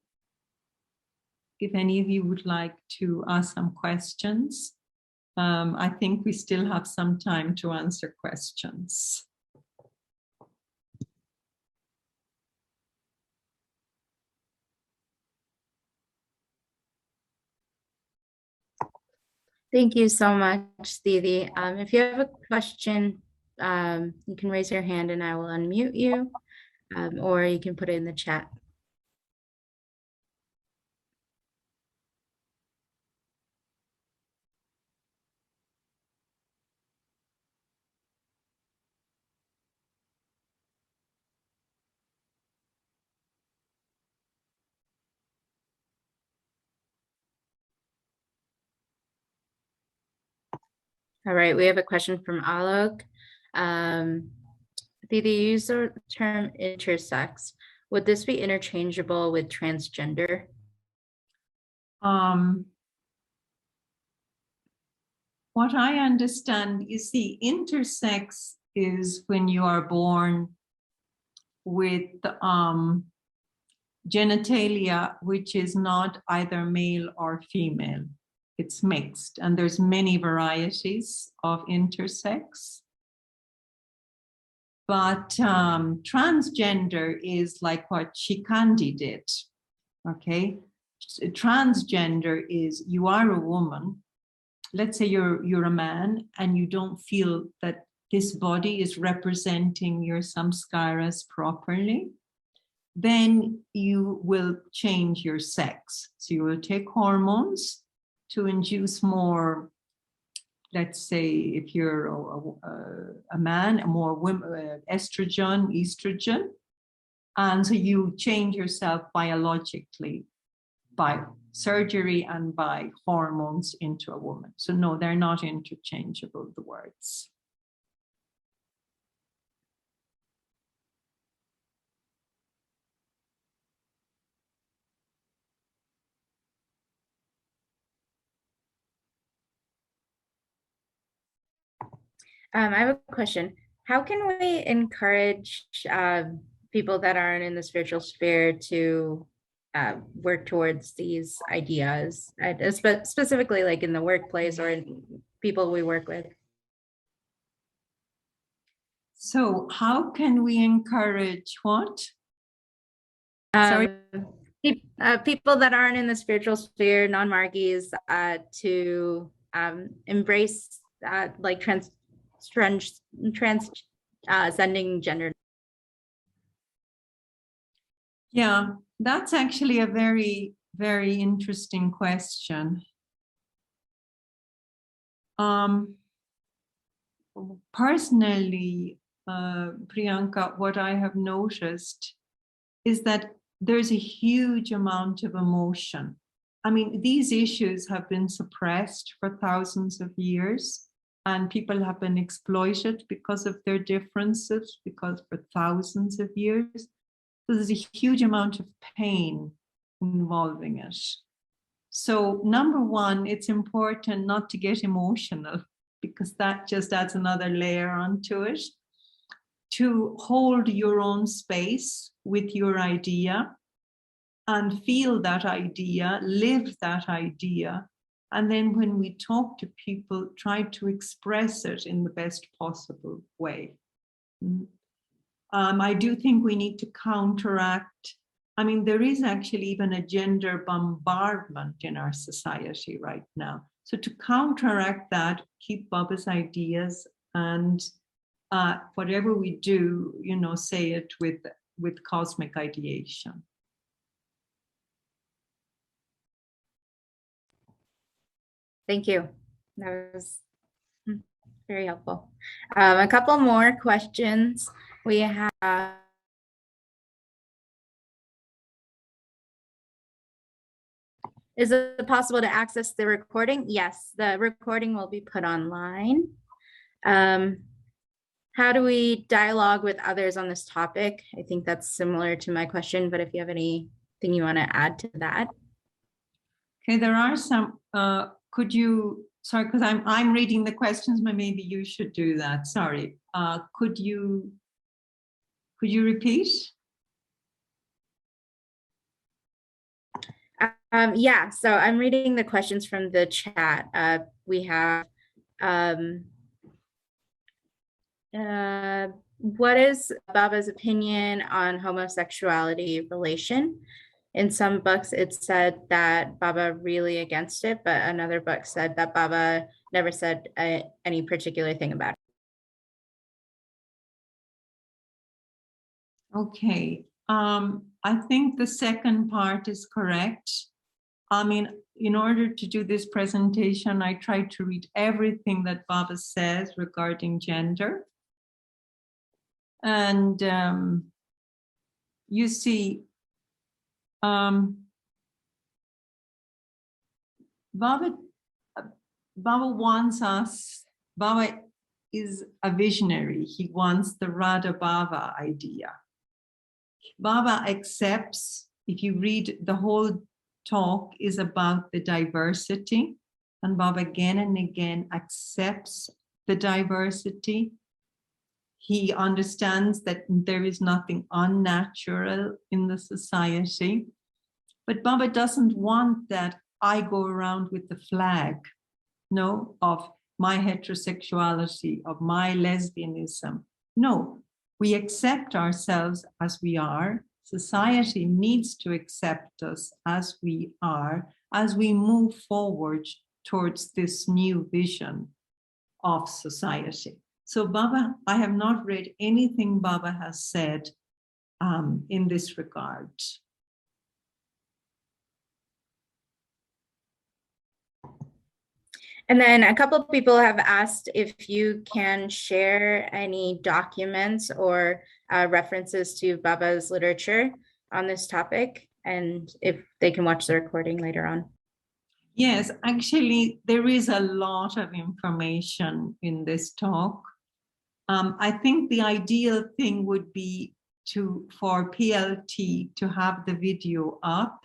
if any of you would like to ask some questions, I think we still have some time to answer questions. Thank you so much, Didi. If you have a question, you can raise your hand and I will unmute you, or you can put it in the chat. All right, we have a question from Alok. Didi, you use the term intersex. Would this be interchangeable with transgender? What I understand, you see, intersex is when you are born with genitalia, which is not either male or female. It's mixed, and there's many varieties of intersex. But transgender is like what Shikandi did, okay? Transgender is you are a woman. Let's say you're a man and you don't feel that this body is representing your samskaras properly, then you will change your sex. So you will take hormones to induce more, let's say if you're a man, more estrogen. And so you change yourself biologically by surgery and by hormones into a woman. So no, they're not interchangeable, the words. I have a question. How can we encourage people that aren't in the spiritual sphere to work towards these ideas, specifically like in the workplace or in people we work with? So how can we encourage what? Sorry? People that aren't in the spiritual sphere, non-Margis, to embrace like transcending gender. Yeah, that's actually a very, very interesting question. Personally, Priyanka, what I have noticed is that there's a huge amount of emotion. I mean, these issues have been suppressed for thousands of years. and people have been exploited because of their differences, because for thousands of years. So there's a huge amount of pain involving it. So number one, it's important not to get emotional, because that just adds another layer onto it. To hold your own space with your idea and feel that idea, live that idea. And then when we talk to people, try to express it in the best possible way. I do think we need to counteract. I mean, there is actually even a gender bombardment in our society right now. So to counteract that, keep Baba's ideas, and whatever we do, say it with cosmic ideation. Thank you. That was very helpful. A couple more questions. We have is it possible to access the recording? Yes, the recording will be put online. How do we dialogue with others on this topic? I think that's similar to my question, but if you have anything you want to add to that. Okay, there are some, sorry, because I'm reading the questions, but maybe you should do that. Sorry. Could you repeat? Yeah, so I'm reading the questions from the chat. We have, what is Baba's opinion on homosexuality relation? In some books, it said that Baba really against it, but another book said that Baba never said any particular thing about it. Okay, I think the second part is correct. I mean, in order to do this presentation, I tried to read everything that Baba says regarding gender. And you see, Baba wants us, Baba is a visionary. He wants the Radha Baba idea. Baba accepts, if you read the whole talk is about the diversity, and Baba again and again accepts the diversity. He understands that there is nothing unnatural in the society, but Baba doesn't want that I go around with the flag, no, of my heterosexuality, of my lesbianism. No, we accept ourselves as we are. Society needs to accept us as we are, as we move forward towards this new vision of society. So Baba, I have not read anything Baba has said in this regard. And then a couple of people have asked if you can share any documents or references to Baba's literature on this topic, and if they can watch the recording later on. Yes, actually, there is a lot of information in this talk. I think the ideal thing would be for PLT to have the video up.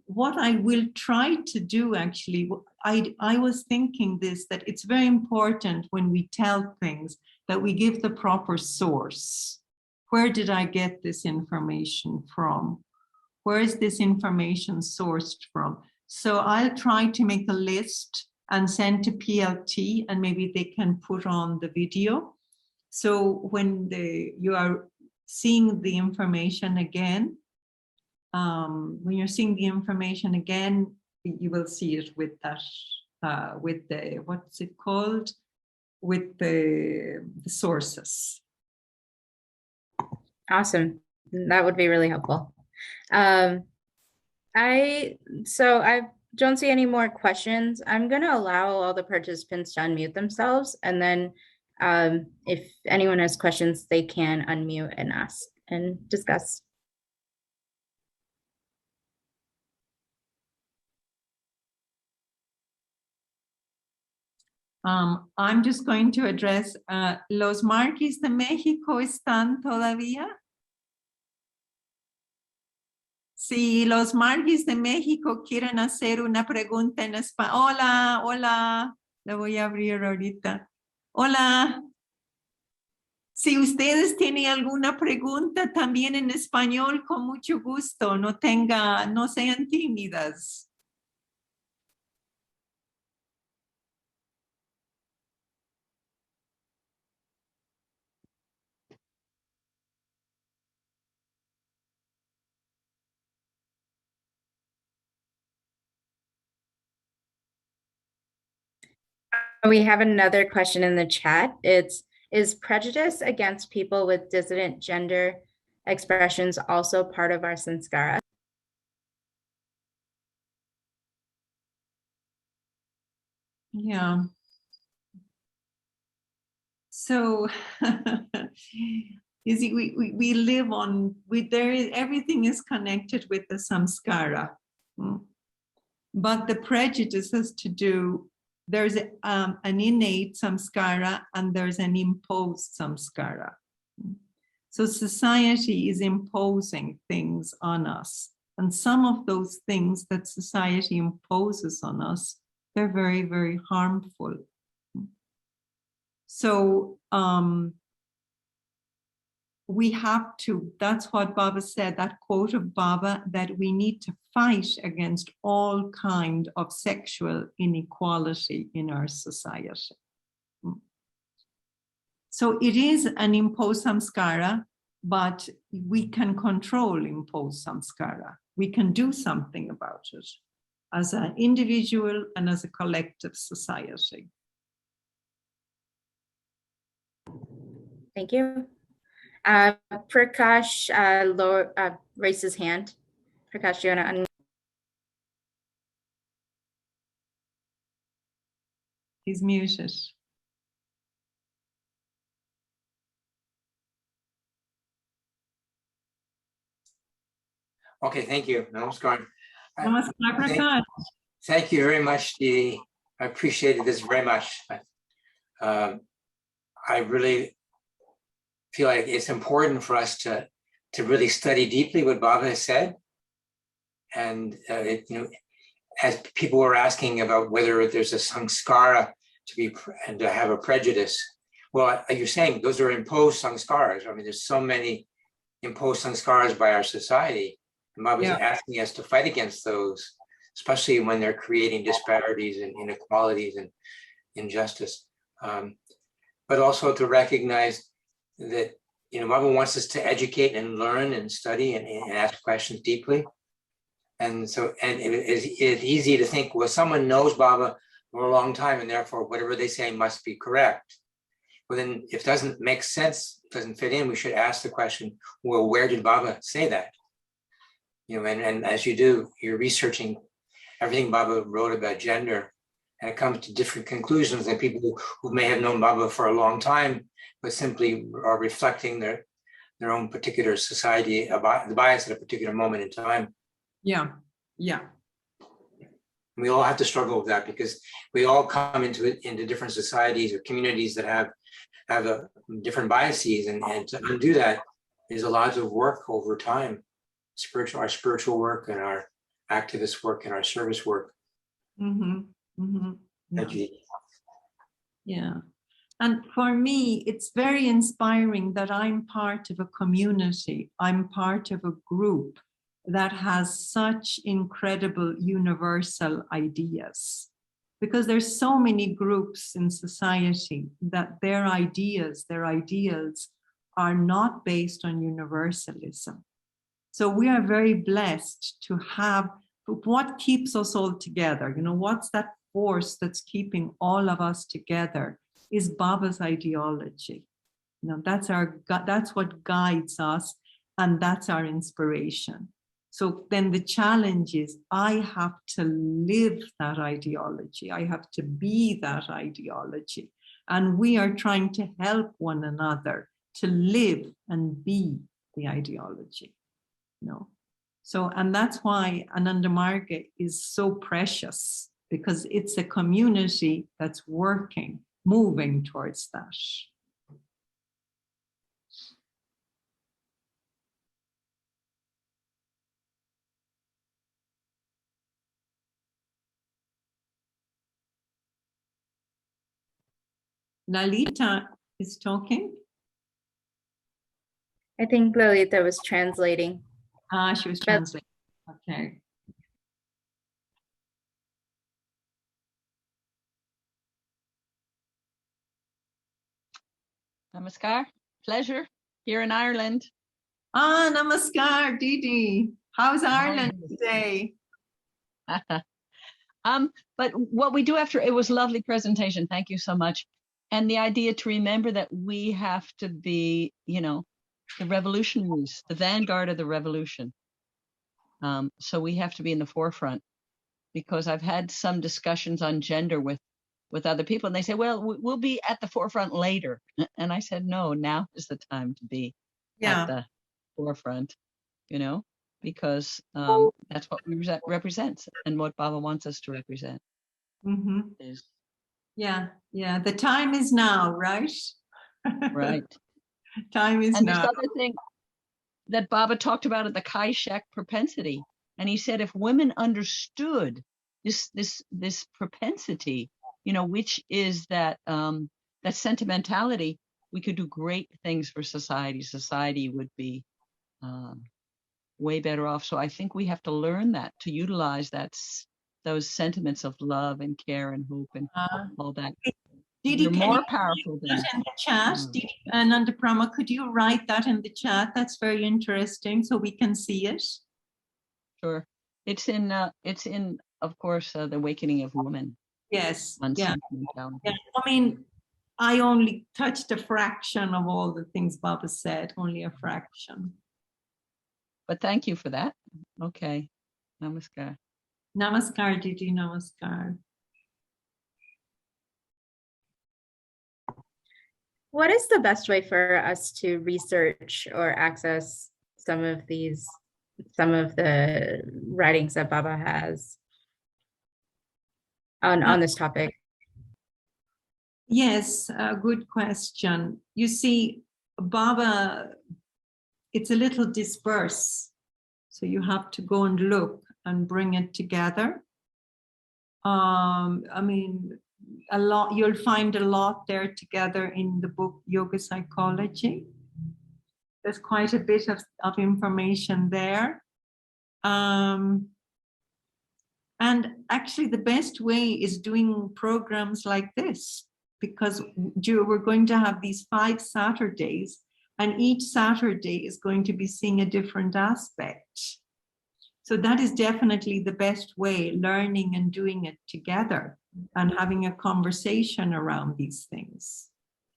What I will try to do, actually, I was thinking this, that it's very important when we tell things that we give the proper source. Where did I get this information from? Where is this information sourced from? So I'll try to make a list and send to PLT, and maybe they can put on the video. So when you are seeing the information again, when you're seeing the information again, you will see it with that, with the, what's it called? With the sources. Awesome. That would be really helpful. I don't see any more questions. I'm going to allow all the participants to unmute themselves, and then if anyone has questions, they can unmute and ask and discuss. I'm just going to address, ¿los Marquis de México están todavía? Si los Marquis de México quieren hacer una pregunta en español. Hola, hola, la voy a abrir ahorita. Hola. Si ustedes tienen alguna pregunta también en español, con mucho gusto, no sean tímidas. We have another question in the chat. Is prejudice against people with dissident gender expressions also part of our sanskara? Yeah. So, you see, we live on, everything is connected with the samskara. But the prejudice has to do, there's an innate samskara and there's an imposed samskara. So society is imposing things on us. And some of those things that society imposes on us, they're very, very harmful. So we have to, that's what Baba said, that quote of Baba, that we need to fight against all kind of sexual inequality in our society. So it is an imposed samskara, but we can control imposed samskara. We can do something about it as an individual and as a collective society. Thank you. Prakash raised his hand. Prakash, do you want to unmute? He's muted. Okay, thank you. Namaskar. Namaskar, Prakash. Thank you very much, Dee. I appreciated this very much. I really feel like it's important for us to really study deeply what Baba has said. And as people were asking about whether there's a samskara and to have a prejudice. Well, you're saying those are imposed samskaras. I mean, there's so many imposed samskaras by our society. And Baba's asking us to fight against those, especially when they're creating disparities and inequalities and injustice. But also to recognize that, Baba wants us to educate and learn and study and ask questions deeply. And so, and it's easy to think, well, someone knows Baba for a long time and therefore whatever they say must be correct. Well, then if it doesn't make sense, doesn't fit in, we should ask the question, well, where did Baba say that? And as you do, you're researching everything Baba wrote about gender, and it comes to different conclusions than people who may have known Baba for a long time, but simply are reflecting their own particular society, the bias at a particular moment in time. Yeah. We all have to struggle with that because we all come into different societies or communities that have different biases, and to undo that is a lot of work over time. Our spiritual work and our activist work and our service work. Yeah. And for me, it's very inspiring that I'm part of a community. I'm part of a group that has such incredible universal ideas. Because there's so many groups in society that their ideals are not based on universalism. So we are very blessed to have what keeps us all together. What's that force that's keeping all of us together is Baba's ideology. That's what guides us, and that's our inspiration. So then the challenge is I have to live that ideology. I have to be that ideology. And we are trying to help one another to live and be the ideology. So, and that's why Ananda Marga is so precious, because it's a community that's working, moving towards that. Lalita is talking. I think Lolita was translating. Ah, she was translating. Okay. Namaskar. Pleasure here in Ireland. Ah, namaskar, Didi. How's Ireland today? But what we do after, it was a lovely presentation. Thank you so much. And the idea to remember that we have to be, you know, the revolutionaries, the vanguard of the revolution. So we have to be in the forefront, because I've had some discussions on gender with other people, and they say, well, we'll be at the forefront later. And I said, no, now is the time to be at the forefront, you know, because that's what we represent and what Baba wants us to represent. Mm-hmm. Is yeah. The time is now, right? right. Time is and now. this other thing that Baba talked about at the Kai-shek propensity, and he said if women understood this propensity, you know, which is that that sentimentality, we could do great things for society. Society would be way better off. So I think we have to learn that, to utilize those sentiments of love and care and hope and all that. Didi, You're can more you powerful write than that in the chat? Didi Nandaprama, could you write that in the chat? That's very interesting, so we can see it. Sure. It's in of course the Awakening of Woman. Yes. On Yeah. sentimentality. Yeah. I mean, I only touched a fraction of all the things Baba said, only a fraction. But thank you for that. Okay. Namaskar. Namaskar, Didi, namaskar. What is the best way for us to research or access some of the writings that Baba has on this topic? Yes, a good question. You see, Baba, it's a little dispersed, so you have to go and look and bring it together. I mean, you'll find a lot there together in the book Yoga Psychology. There's quite a bit of information there. And actually the best way is doing programs like this, because we're going to have these 5 Saturdays, and each Saturday is going to be seeing a different aspect. So that is definitely the best way, learning and doing it together and having a conversation around these things.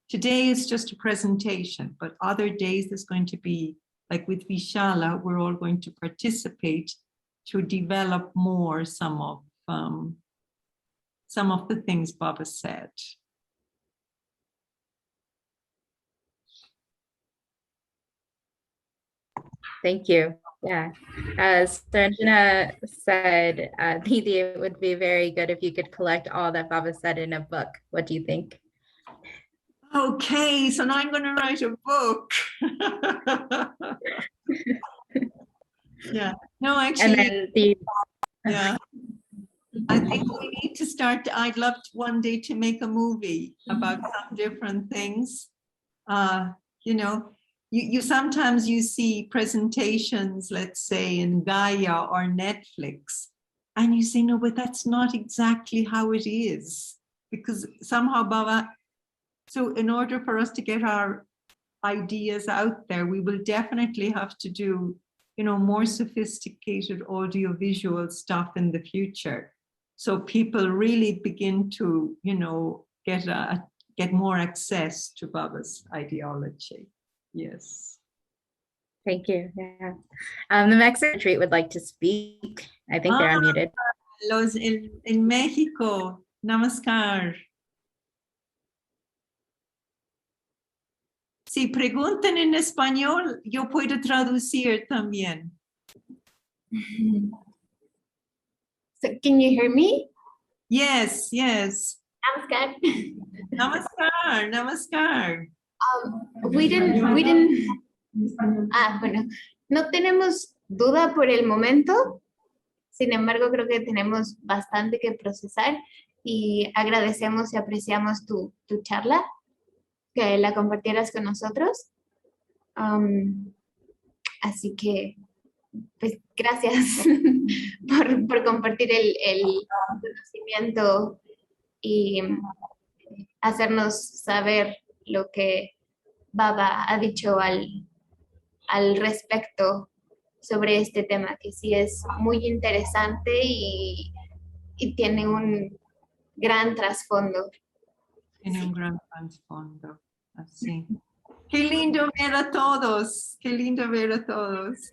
Today is just a presentation, but other days there's going to be, like with Vishala, we're all going to participate to develop more some of the things Baba said. Thank you. Yeah, as Sanjana said, Didi, it would be very good if you could collect all that Baba said in a book. What do you think? Okay, so now I'm going to write a book. Yeah, no, actually, yeah. I think we need to start. I'd love one day to make a movie about some different things. You know, you sometimes you see presentations, let's say in Gaia or Netflix, and you say, no, but that's not exactly how it is, because somehow Baba, so in order for us to get our ideas out there, we will definitely have to do, you know, more sophisticated audiovisual stuff in the future. So people really begin to, you know, get more access to Baba's ideology. Yes. Thank you. Yeah. The Mexican retreat would like to speak. I think they're unmuted. Los en México. Namaskar. Si preguntan en español, yo puedo traducir también. So can you hear me? Yes, yes. Namaskar. Namaskar, namaskar. We didn't, bueno, no tenemos duda por el momento. Sin embargo, creo que tenemos bastante que procesar y agradecemos y apreciamos tu charla, que la compartieras con nosotros. Así que, pues, gracias por compartir el conocimiento y hacernos saber lo que Baba ha dicho al respecto sobre este tema, que sí es muy interesante y tiene un gran trasfondo. Tiene un gran trasfondo, así. Qué lindo ver a todos, qué lindo ver a todos.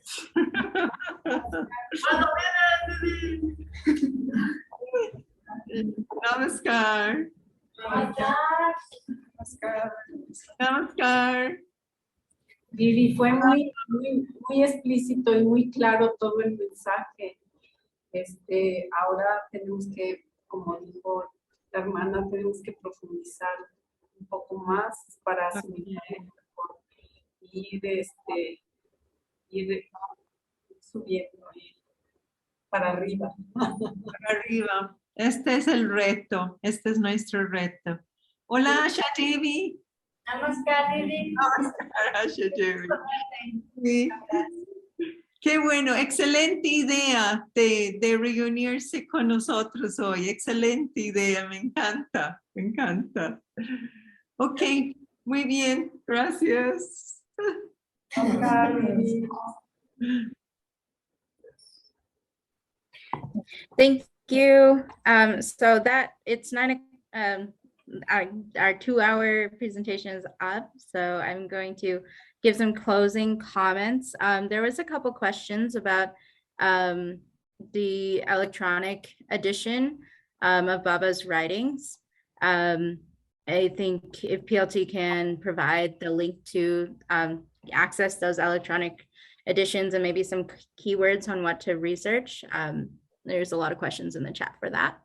Namaskar. Namaskar. Vivi, fue muy explícito y muy claro todo el mensaje. Ahora tenemos que, como dijo la hermana, tenemos que profundizar un poco más para asimilar mejor, ir subiendo, ir para arriba. Para arriba. Este es el reto, este es nuestro reto. Hola, Asha Devi. Namaskar, Vivi. Namaskar, Asha Devi. Sí. Qué bueno, excelente idea de reunirse con nosotros hoy. Excelente idea, me encanta, me encanta. Ok, muy bien, gracias. Thank you. So that it's our 2-hour presentation is up. So I'm going to give some closing comments. There was a couple questions about the electronic edition of Baba's writings. I think if PLT can provide the link to access those electronic editions and maybe some keywords on what to research. There's a lot of questions in the chat for that.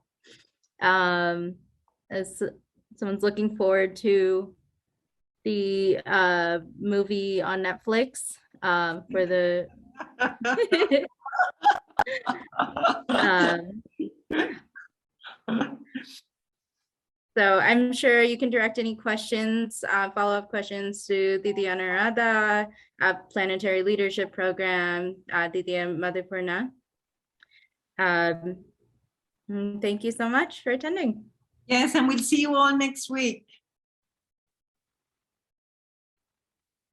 As someone's looking forward to the movie on Netflix for the so I'm sure you can direct any questions, follow-up questions to Didi Anurada, Planetary Leadership Program, Didi Madhupurna. Thank you so much for attending. Yes, and we'll see you all next week.